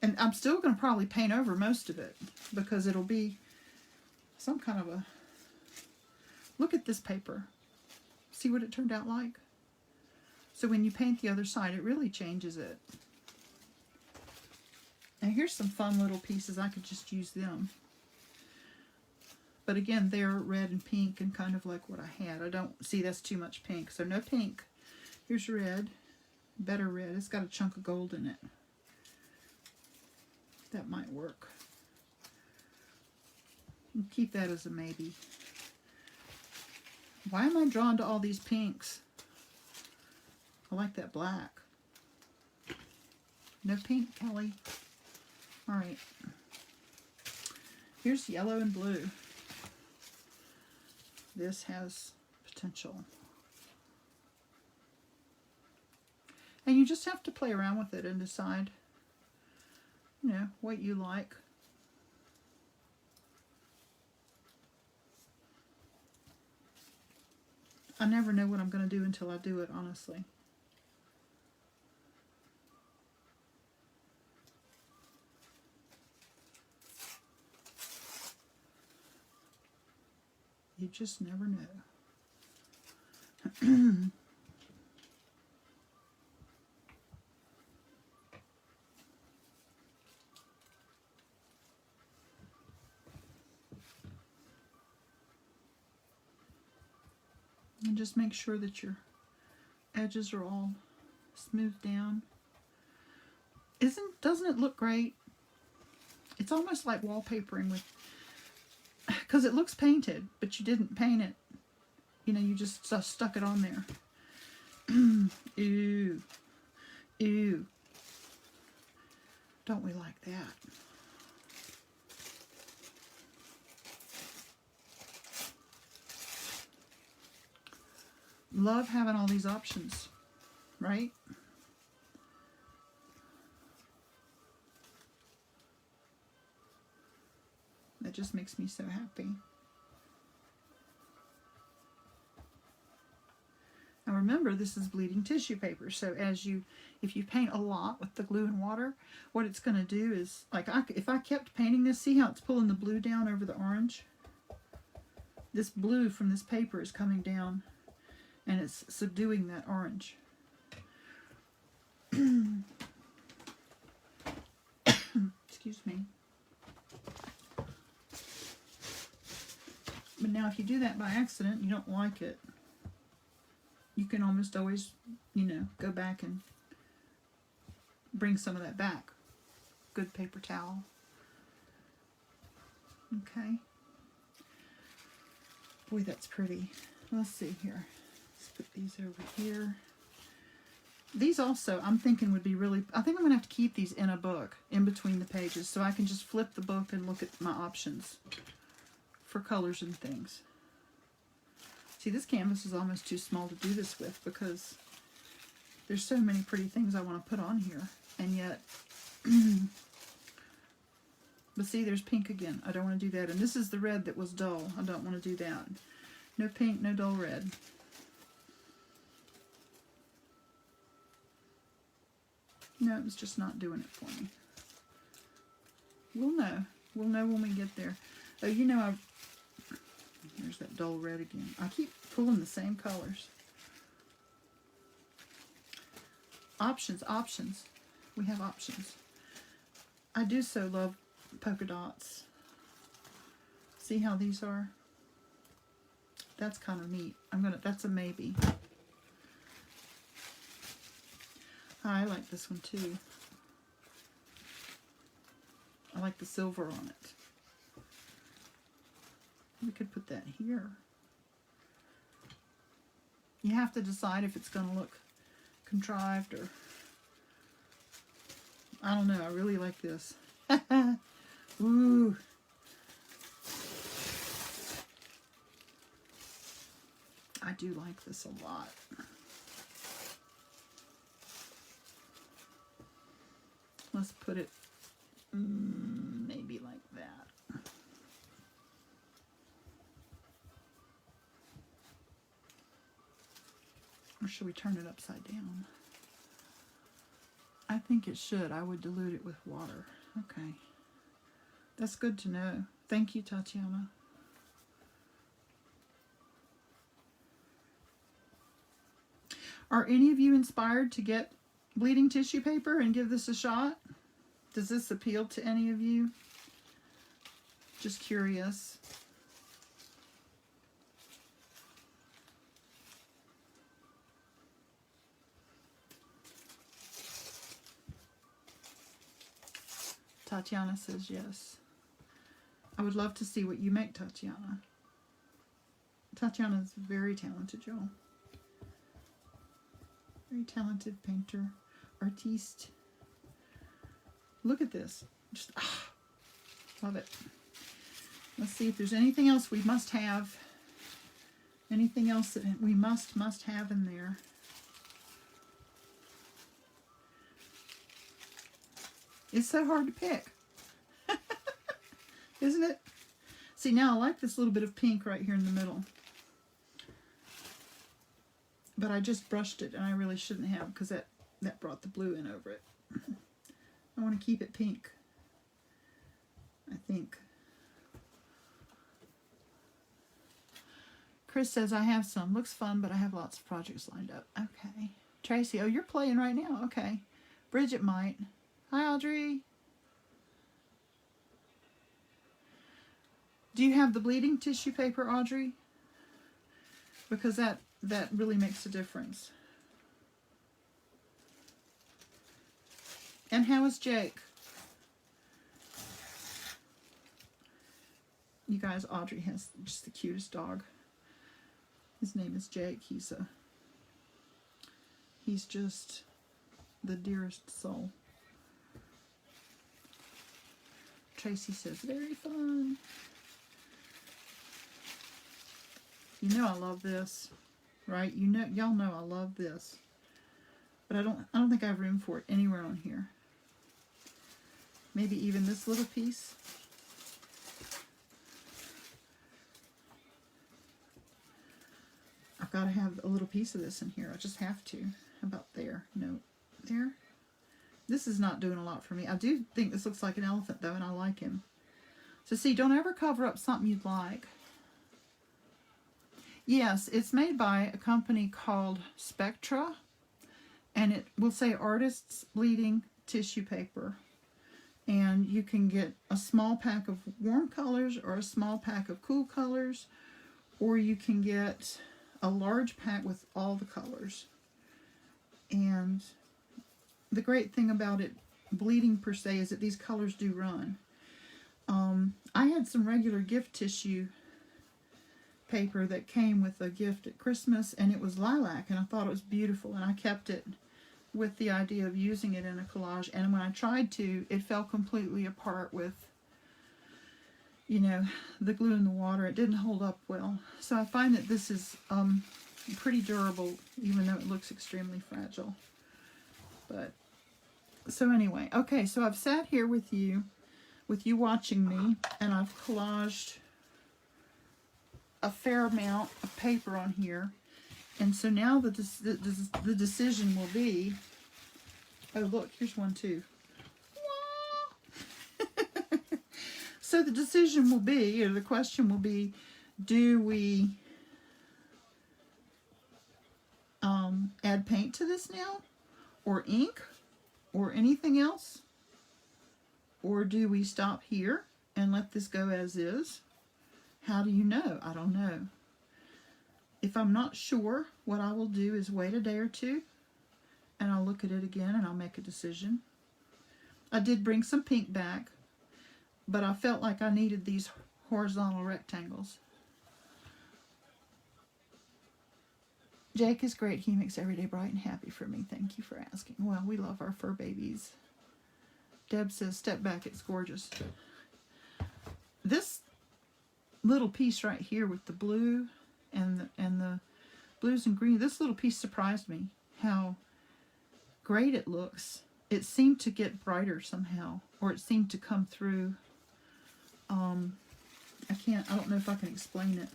And I'm still going to probably paint over most of it, because it'll be some kind of a... Look at this paper. See what it turned out like? So when you paint the other side, it really changes it. And here's some fun little pieces. I could just use them. But again, they're red and pink and kind of like what I had. I don't see that's too much pink. So no pink. Here's red. Better red. It's got a chunk of gold in it. That might work. Keep that as a maybe. Why am I drawn to all these pinks? I like that black. No pink, Kelly. All right. Here's yellow and blue. This has potential. And you just have to play around with it and decide, you know, what you like. I never know what I'm going to do until I do it, honestly. You just never know. And just make sure that your edges are all smoothed down. Doesn't it look great? It's almost like wallpapering with, because it looks painted, but you didn't paint it. You know, you just stuck it on there. Ew. Ew. Don't we like that? Love having all these options, right? That just makes me so happy. Now remember, this is bleeding tissue paper, so if you paint a lot with the glue and water, what it's going to do is, like if I kept painting this, see how it's pulling the blue down over the orange? This blue from this paper is coming down and it's subduing that orange. Excuse me. But now if you do that by accident, you don't like it. you can almost always, you know, go back and bring some of that back. Good paper towel. Okay. Boy, that's pretty. Let's see here. Let's put these over here. These also, I'm thinking would be really, I think I'm going to have to keep these in a book in between the pages so I can just flip the book and look at my options for colors and things. See, this canvas is almost too small to do this with because there's so many pretty things I want to put on here. And yet, but see, there's pink again. I don't want to do that. And this is the red that was dull. I don't want to do that. No pink, no dull red. No, it's just not doing it for me. We'll know. We'll know when we get there. Oh, you know, there's that dull red again. I keep pulling the same colors. Options, options. We have options. I do so love polka dots. See how these are? That's kind of neat. That's a maybe. I like this one too. I like the silver on it. We could put that here. You have to decide if it's going to look contrived or... I don't know. I really like this. Ooh. I do like this a lot. Let's put it maybe like that. Or should we turn it upside down? I think it should. I would dilute it with water. Okay. That's good to know. Thank you, Tatiana. Are any of you inspired to get bleeding tissue paper and give this a shot? Does this appeal to any of you? Just curious. Tatiana says yes. I would love to see what you make, Tatiana. Tatiana is very talented, y'all. Very talented painter, artiste. Look at this. Just love it. Let's see if there's anything else we must have. Anything else that we must have in there. It's so hard to pick. Isn't it? See, now I like this little bit of pink right here in the middle. But I just brushed it, and I really shouldn't have because that brought the blue in over it. I want to keep it pink, I think. Chris says, I have some. Looks fun, but I have lots of projects lined up. Okay. Tracy, oh, you're playing right now. Okay. Bridget might. Hi, Audrey. Do you have the bleeding tissue paper, Audrey? Because that really makes a difference. And how is Jake? You guys, Audrey has just the cutest dog. His name is Jake. He's just the dearest soul. Tracy says, very fun. You know I love this, right? You know, y'all know I love this. But I don't think I have room for it anywhere on here. Maybe even this little piece. I've got to have a little piece of this in here. I just have to. How about there? No. There? This is not doing a lot for me. I do think this looks like an elephant, though, and I like him. So, see, don't ever cover up something you'd like. Yes, it's made by a company called Spectra, and it will say Artist's Bleeding Tissue Paper. And you can get a small pack of warm colors or a small pack of cool colors, or you can get a large pack with all the colors. And the great thing about it bleeding per se is that these colors do run. I had some regular gift tissue paper that came with a gift at Christmas, and it was lilac, and I thought it was beautiful, and I kept it with the idea of using it in a collage. And when I tried to, it fell completely apart with, you know, the glue in the water. It didn't hold up well. So I find that this is pretty durable, even though it looks extremely fragile. But so anyway, okay, so I've sat here with you watching me, and I've collaged a fair amount of paper on here. And so now the decision will be, oh look, here's one too. So the decision will be, or the question will be, do we add paint to this now? Or ink? Or anything else? Or do we stop here and let this go as is? How do you know? I don't know. If I'm not sure, what I will do is wait a day or two, and I'll look at it again and I'll make a decision. I did bring some pink back, but I felt like I needed these horizontal rectangles. Jake is great. He makes every day bright and happy for me. Thank you for asking. Well, we love our fur babies. Deb says, step back, it's gorgeous. This little piece right here with the blue and the blues and green, this little piece surprised me how great it looks. It seemed to get brighter somehow, or it seemed to come through. I don't know if I can explain it.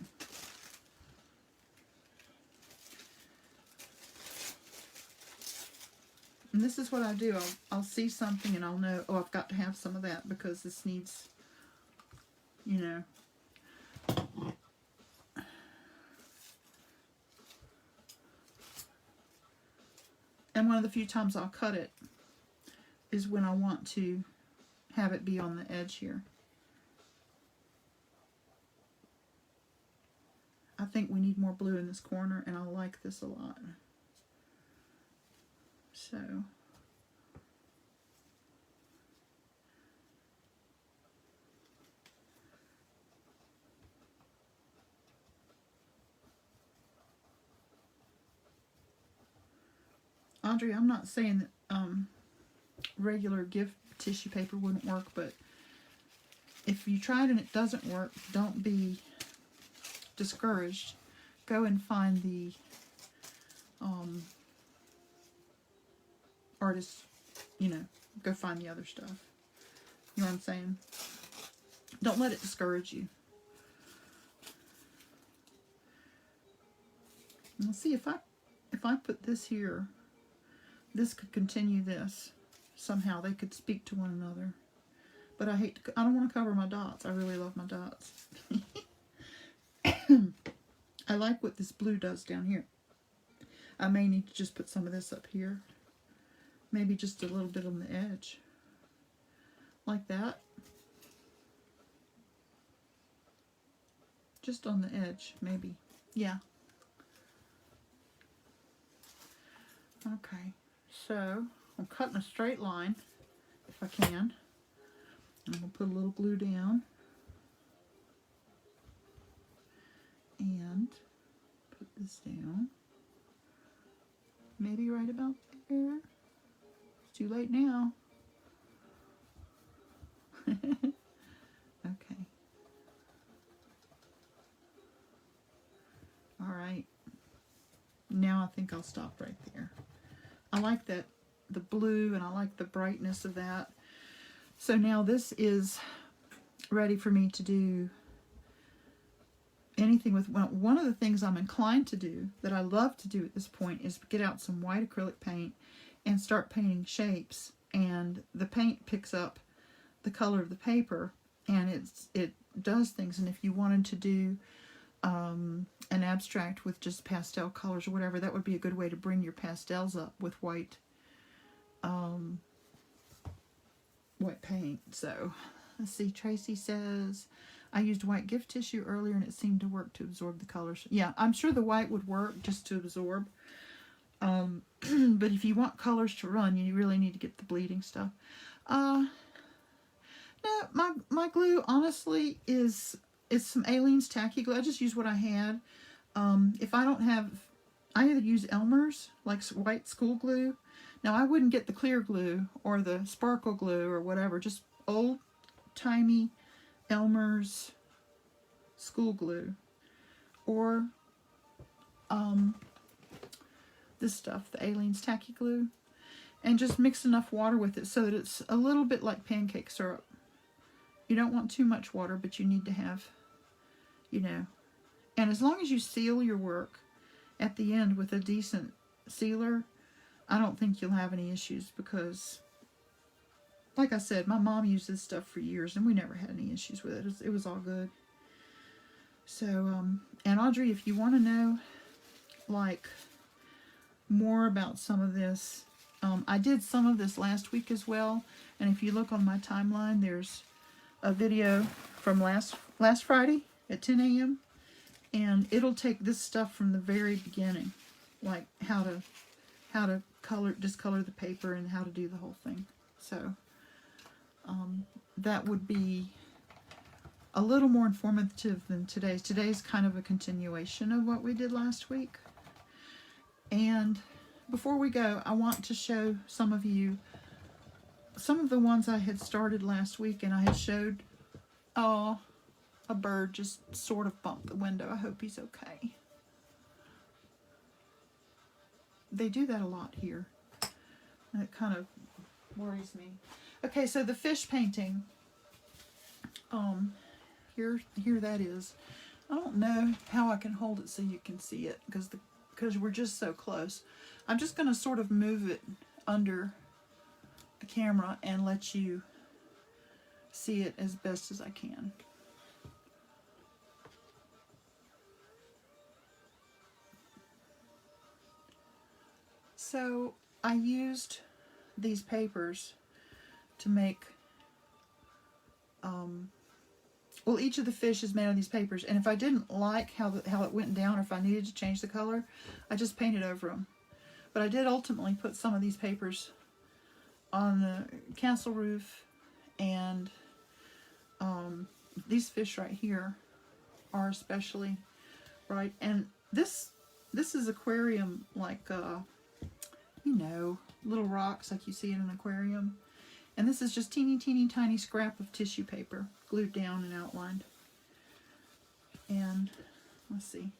And this is what I do. I'll see something and I'll know, oh, I've got to have some of that because this needs, you know. And one of the few times I'll cut it is when I want to have it be on the edge here. I think we need more blue in this corner, and I like this a lot. So, Audrey, I'm not saying that regular gift tissue paper wouldn't work, but if you try it and it doesn't work, don't be discouraged. Go and find the artist, you know, go find the other stuff. You know what I'm saying? Don't let it discourage you. And let's see if I put this here, this could continue this. Somehow they could speak to one another. But I don't want to cover my dots. I really love my dots. I like what this blue does down here. I may need to just put some of this up here. Maybe just a little bit on the edge. Like that. Just on the edge, maybe. Yeah. Okay. So, I'm cutting a straight line, if I can. I'm going to put a little glue down. And put this down. Maybe right about there. It's too late now. Okay. Alright. Now I think I'll stop right there. I like that, the blue, and I like the brightness of that. So now this is ready for me to do anything with, well, one of the things I'm inclined to do, that I love to do at this point, is get out some white acrylic paint and start painting shapes. And the paint picks up the color of the paper, and it does things. And if you wanted to do an abstract with just pastel colors or whatever, that would be a good way to bring your pastels up with white white paint. So let's see, Tracy says, I used white gift tissue earlier and it seemed to work to absorb the colors. Yeah, I'm sure the white would work just to absorb. But if you want colors to run, you really need to get the bleeding stuff. No, my glue honestly is some Aleene's tacky glue. I just use what I had. If I don't have, I either use Elmer's, like white school glue. Now I wouldn't get the clear glue or the sparkle glue or whatever, just old-timey Elmer's school glue. Or this stuff, the Aleene's tacky glue. And just mix enough water with it so that it's a little bit like pancake syrup. You don't want too much water, but you need to have, you know. And as long as you seal your work at the end with a decent sealer, I don't think you'll have any issues because, like I said, my mom used this stuff for years and we never had any issues with it. It was all good. So, and Audrey, if you want to know, like, more about some of this, I did some of this last week as well. And if you look on my timeline, there's a video from last Friday at 10 a.m. And it'll take this stuff from the very beginning, like how to discolor the paper and how to do the whole thing. So that would be a little more informative than today's. Today's kind of a continuation of what we did last week. And before we go, I want to show some of you some of the ones I had started last week, and I had showed, oh, a bird just sort of bumped the window. I hope he's okay. They do that a lot here, and it kind of worries me. Okay, so the fish painting, here that is. I don't know how I can hold it so you can see it because we're just so close. I'm just going to sort of move it under the camera and let you see it as best as I can. So I used these papers to make, well, each of the fish is made on these papers, and if I didn't like how it went down, or if I needed to change the color, I just painted over them. But I did ultimately put some of these papers on the castle roof, and these fish right here are especially bright. And this is aquarium, like you know, little rocks like you see in an aquarium. And this is just teeny tiny scrap of tissue paper glued down and outlined. And let's see,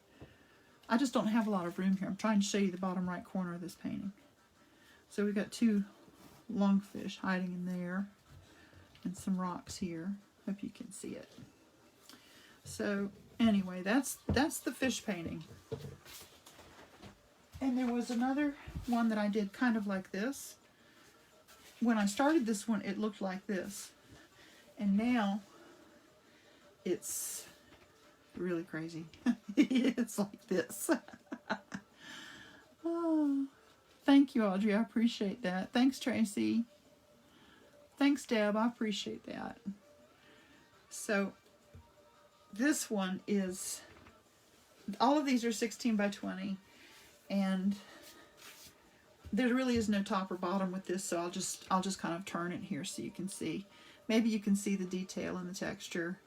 I just don't have a lot of room here. I'm trying to show you the bottom right corner of this painting. So we've got two lungfish hiding in there and some rocks here. Hope you can see it. So anyway, that's the fish painting. And there was another one that I did kind of like this. When I started this one, it looked like this. And now it's really crazy. It's like this. Oh, thank you, Audrey. I appreciate that. Thanks, Tracy. Thanks, Deb. I appreciate that. So this one is, all of these are 16 by 20. And there really is no top or bottom with this, so I'll just kind of turn it here so you can see. Maybe you can see the detail and the texture,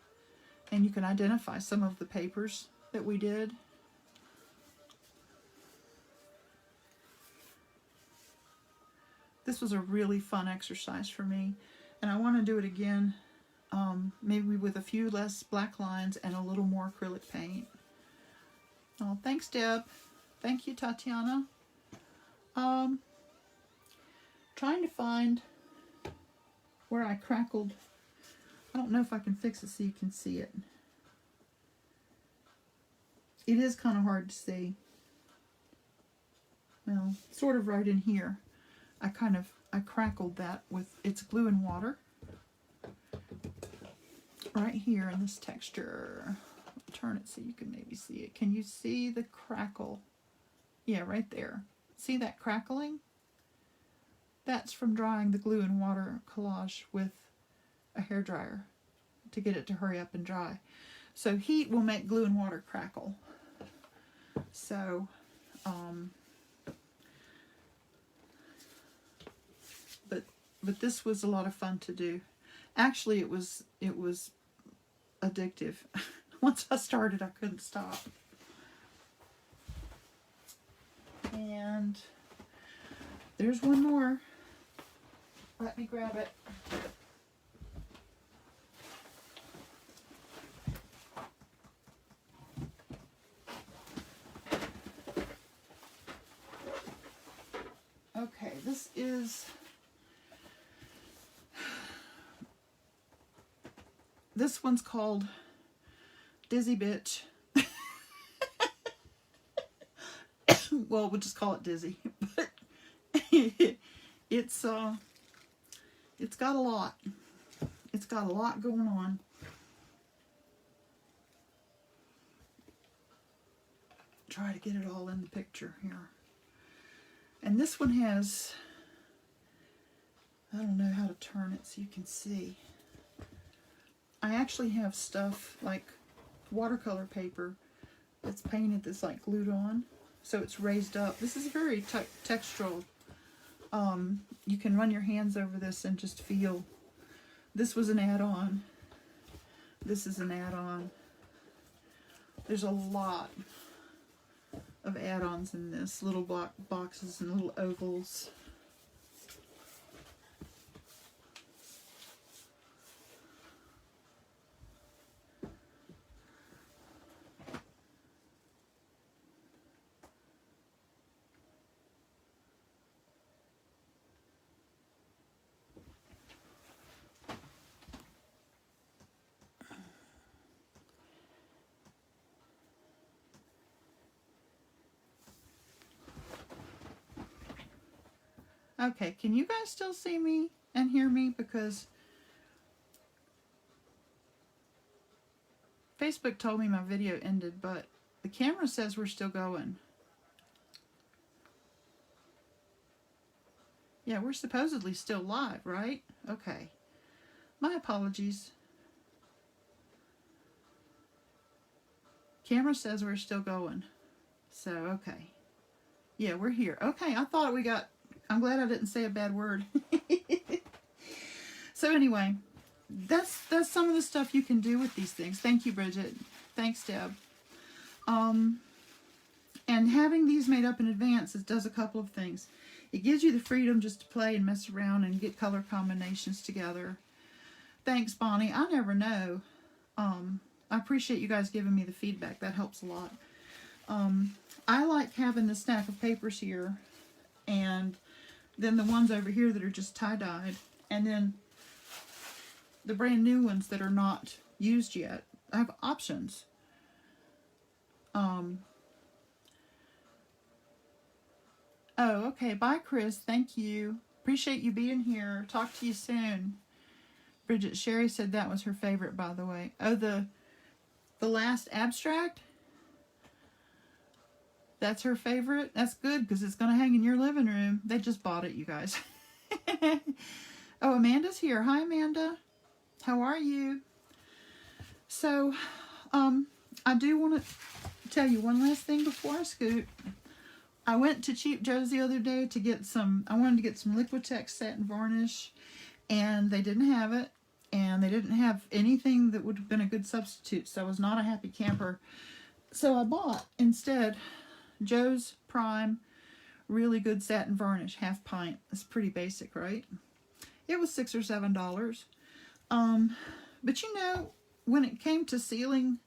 and you can identify some of the papers that we did. This was a really fun exercise for me, and I want to do it again, maybe with a few less black lines and a little more acrylic paint. Oh, thanks, Deb. Thank you, Tatiana. Trying to find where I crackled. I don't know if I can fix it so you can see it. It is kind of hard to see. Well, sort of right in here. I crackled that with, it's glue and water. Right here in this texture. Turn it so you can maybe see it. Can you see the crackle? Yeah, right there. See that crackling? That's from drying the glue and water collage with a hairdryer to get it to hurry up and dry. So heat will make glue and water crackle. So, but this was a lot of fun to do. Actually, it was addictive. Once I started, I couldn't stop. And there's one more. Let me grab it. Okay, this one's called Dizzy Bitch. Well, we'll just call it Dizzy. But it's got a lot. It's got a lot going on. Try to get it all in the picture here. And this one has, I don't know how to turn it so you can see. I actually have stuff like watercolor paper that's painted that's like glued on. So it's raised up. This is very textural. You can run your hands over this and just feel. This was an add-on. This is an add-on. There's a lot of add-ons in this. Little block boxes and little ovals. Okay, can you guys still see me and hear me? Because Facebook told me my video ended, but the camera says we're still going. Yeah, we're supposedly still live, right? Okay. My apologies. Camera says we're still going. So, okay. Yeah, we're here. Okay, I thought we got... I'm glad I didn't say a bad word. So anyway, that's some of the stuff you can do with these things. Thank you, Bridget. Thanks, Deb. And having these made up in advance, it does a couple of things. It gives you the freedom just to play and mess around and get color combinations together. Thanks, Bonnie. I never know. I appreciate you guys giving me the feedback. That helps a lot. I like having the stack of papers here, and then the ones over here that are just tie-dyed, and then the brand new ones that are not used yet. I have options. Oh, okay. Bye, Chris. Thank you. Appreciate you being here. Talk to you soon. Bridget Sherry said that was her favorite, by the way. Oh, the last abstract? That's her favorite? That's good, because it's going to hang in your living room. They just bought it, you guys. Oh, Amanda's here. Hi, Amanda. How are you? So, I do want to tell you one last thing before I scoot. I went to Cheap Joe's the other day to get some, I wanted to get some Liquitex Satin Varnish, and they didn't have it, and they didn't have anything that would have been a good substitute, so I was not a happy camper. So I bought, instead, Joe's Prime really good satin varnish, half pint. It's pretty basic, right? It was $6 or $7. But you know, when it came to sealing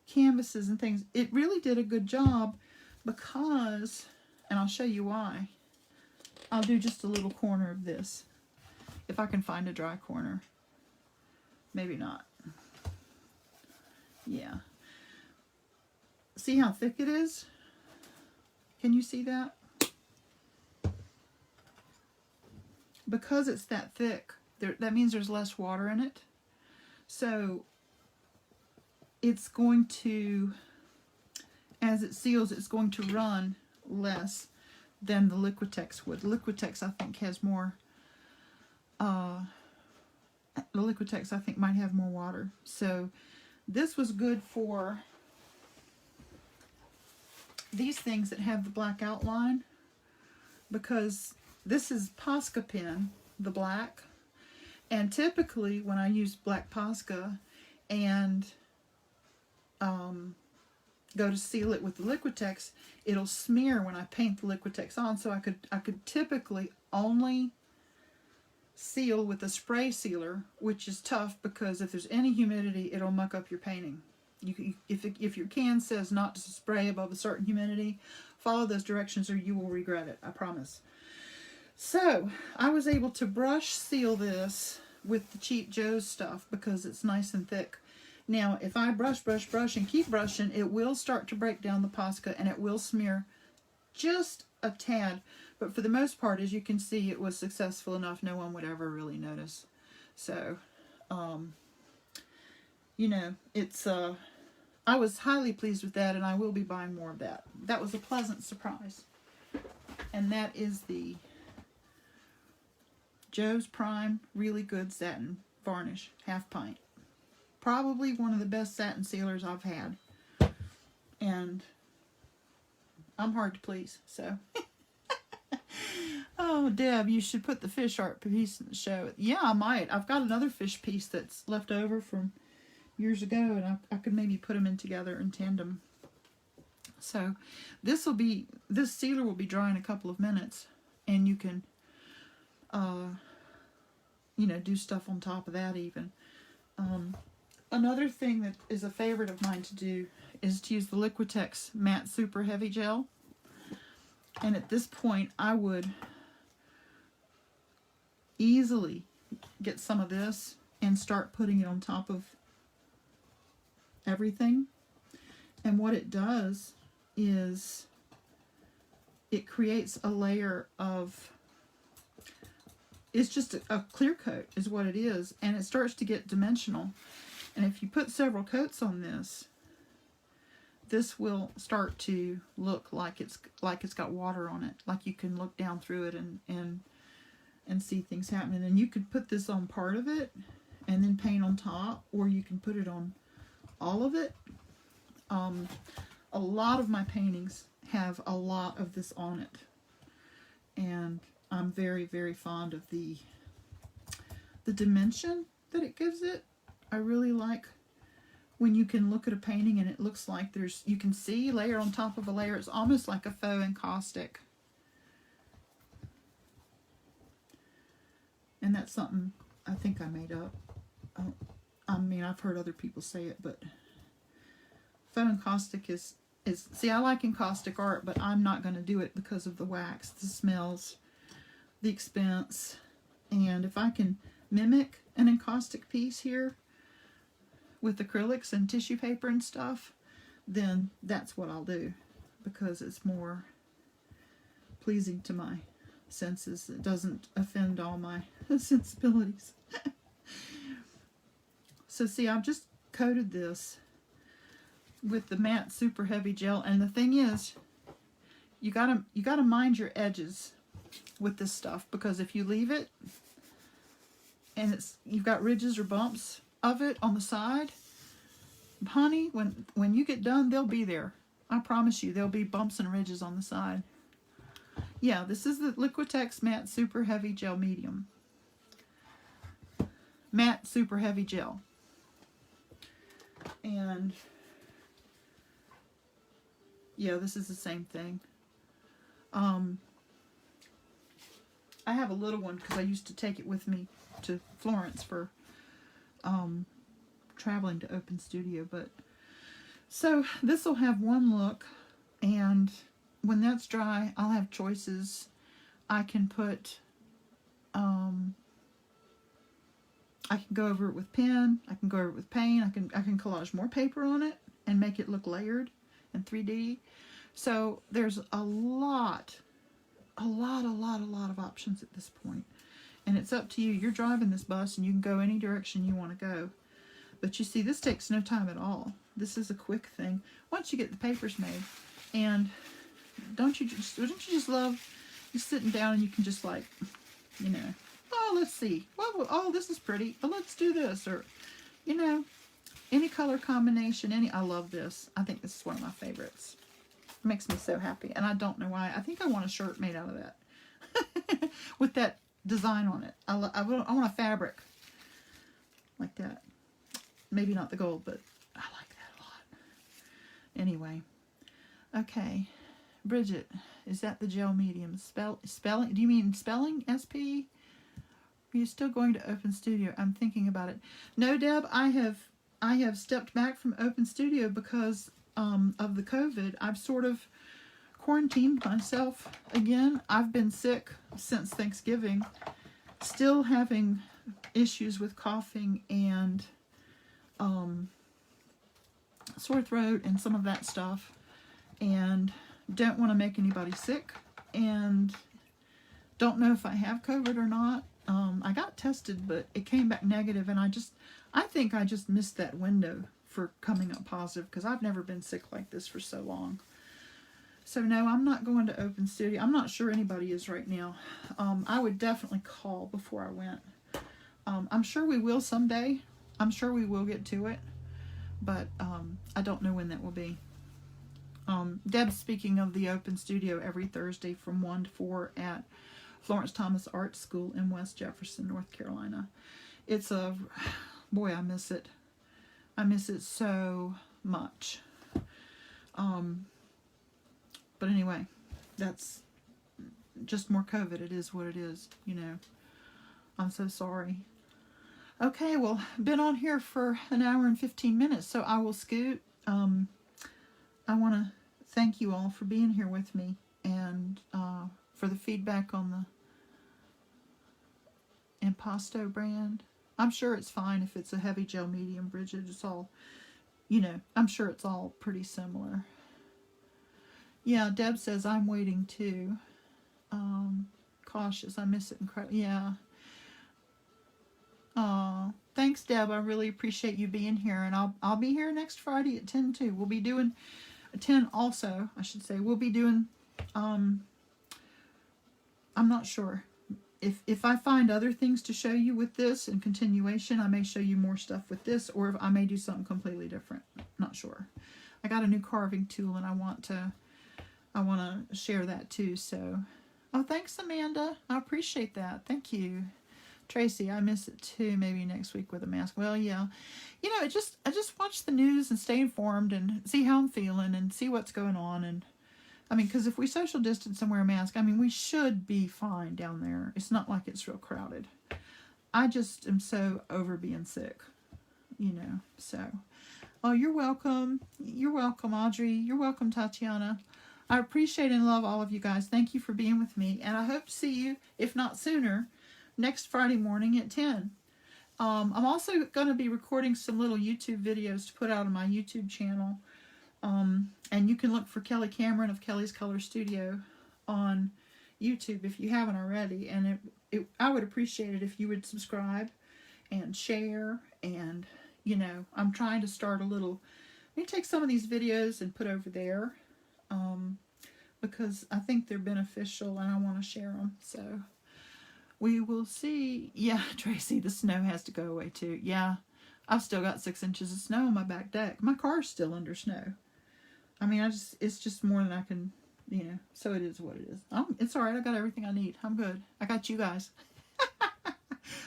canvases and things, it really did a good job, because, and I'll show you why. I'll do just a little corner of this, if I can find a dry corner. Maybe not. Yeah. See how thick it is? Can you see that? Because it's that thick, that means there's less water in it. So it's going to, as it seals, it's going to run less than the Liquitex would. Liquitex, I think, has more the Liquitex I think might have more water. So this was good for these things that have the black outline, because this is Posca pen, the black, and typically when I use black Posca and go to seal it with the Liquitex, it'll smear when I paint the Liquitex on. So I could typically only seal with a spray sealer, which is tough because if there's any humidity, it'll muck up your painting. If your can says not to spray above a certain humidity, follow those directions or you will regret it, I promise. So I was able to brush seal this with the cheap Joe's stuff because it's nice and thick. Now, if I brush and keep brushing, it will start to break down the Posca and it will smear just a tad. But for the most part, as you can see, it was successful enough no one would ever really notice. So, you know, it's, I was highly pleased with that and I will be buying more of that. That was a pleasant surprise. And that is the Joe's Prime Really Good Satin Varnish half pint. Probably one of the best satin sealers I've had. And I'm hard to please, so. Oh, Deb, you should put the fish art piece in the show. Yeah, I might. I've got another fish piece that's left over from years ago, and I could maybe put them in together in tandem. So this sealer will be dry in a couple of minutes, and you can, you know, do stuff on top of that even. Another thing that is a favorite of mine to do is to use the Liquitex Matte Super Heavy Gel. And at this point, I would easily get some of this and start putting it on top of everything. And what it does is it creates a layer of, it's just a clear coat is what it is, and it starts to get dimensional. And if you put several coats on this, this will start to look like it's got water on it, like you can look down through it and see things happening. And you could put this on part of it and then paint on top, or you can put it on all of it. A lot of my paintings have a lot of this on it, and I'm very, very fond of the dimension that it gives it. I really like when you can look at a painting and it looks like you can see layer on top of a layer. It's almost like a faux encaustic. And that's something I think I made up. I mean, I've heard other people say it, but faux encaustic is see, I like encaustic art, but I'm not going to do it because of the wax, the smells, the expense. And if I can mimic an encaustic piece here with acrylics and tissue paper and stuff, then that's what I'll do, because it's more pleasing to my senses. It doesn't offend all my sensibilities. So see, I've just coated this with the matte super heavy gel, and the thing is, you gotta mind your edges with this stuff, because if you leave it and you've got ridges or bumps of it on the side, honey, when you get done, they'll be there. I promise you, there'll be bumps and ridges on the side. Yeah, this is the Liquitex Matte Super Heavy Gel Medium. Matte Super Heavy Gel. And yeah, this is the same thing. I have a little one because I used to take it with me to Florence for traveling to Open Studio. But so this will have one look, and when that's dry, I'll have choices. I can put I can go over it with pen, I can go over it with paint, I can collage more paper on it and make it look layered and 3D. So there's a lot of options at this point. And it's up to you. You're driving this bus and you can go any direction you want to go. But you see, this takes no time at all. This is a quick thing once you get the papers made. And don't you just love just sitting down and you can just, like, you know, oh, let's see. Well, oh, this is pretty. Well, let's do this. Or, you know, any color combination. I love this. I think this is one of my favorites. It makes me so happy. And I don't know why. I think I want a shirt made out of that. With that design on it. I want a fabric like that. Maybe not the gold, but I like that a lot. Anyway. Okay. Bridget, is that the gel medium? Spelling? Do you mean spelling? SP? Are you still going to Open Studio? I'm thinking about it. No, Deb, I have stepped back from Open Studio because of the COVID. I've sort of quarantined myself again. I've been sick since Thanksgiving, still having issues with coughing and sore throat and some of that stuff, and don't want to make anybody sick, and don't know if I have COVID or not. I got tested, but it came back negative, and I think I just missed that window for coming up positive, because I've never been sick like this for so long. So no, I'm not going to Open Studio. I'm not sure anybody is right now. I would definitely call before I went. I'm sure we will someday. I'm sure we will get to it, but I don't know when that will be. Deb's speaking of the Open Studio every Thursday from 1 to 4 at Florence Thomas Art School in West Jefferson, North Carolina. It's boy, I miss it. I miss it so much. But anyway, that's just more COVID. It is what it is, you know. I'm so sorry. Okay, well, been on here for an hour and 15 minutes, so I will scoot. I want to thank you all for being here with me, and for the feedback on the Impasto brand. I'm sure it's fine if it's a heavy gel medium, Bridget. It's all, you know, I'm sure it's all pretty similar. Yeah, Deb says, I'm waiting too. Cautious, I miss it incredible. Yeah. Thanks, Deb. I really appreciate you being here, and I'll be here next Friday at 10 too. We'll be doing 10 also, I should say. We'll be doing, I'm not sure. If I find other things to show you with this in continuation, I may show you more stuff with this, or if I may do something completely different. Not sure. I got a new carving tool, and I want to share that too. So, oh, thanks, Amanda. I appreciate that. Thank you. Tracy, I miss it too. Maybe next week with a mask. Well, yeah. You know, I just watch the news and stay informed and see how I'm feeling and see what's going on. And I mean, because if we social distance and wear a mask, I mean, we should be fine down there. It's not like it's real crowded. I just am so over being sick, you know. So, oh, you're welcome. You're welcome, Audrey. You're welcome, Tatiana. I appreciate and love all of you guys. Thank you for being with me. And I hope to see you, if not sooner, next Friday morning at 10. I'm also going to be recording some little YouTube videos to put out on my YouTube channel. And you can look for Kelly Cameron of Kelly's Color Studio on YouTube if you haven't already. And I would appreciate it if you would subscribe and share. And, you know, I'm trying to start a little... Let me take some of these videos and put over there. Because I think they're beneficial and I want to share them. So... we will see. Yeah, Tracy, the snow has to go away too. Yeah, I've still got 6 inches of snow on my back deck. My car's still under snow. I mean, it's just more than I can, you know, so it is what it is. It's all right. I got everything I need. I'm good. I got you guys.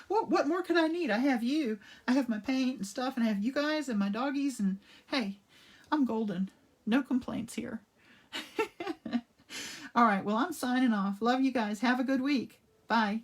What more could I need? I have you. I have my paint and stuff, and I have you guys and my doggies, and hey, I'm golden. No complaints here. All right, well, I'm signing off. Love you guys. Have a good week. Bye.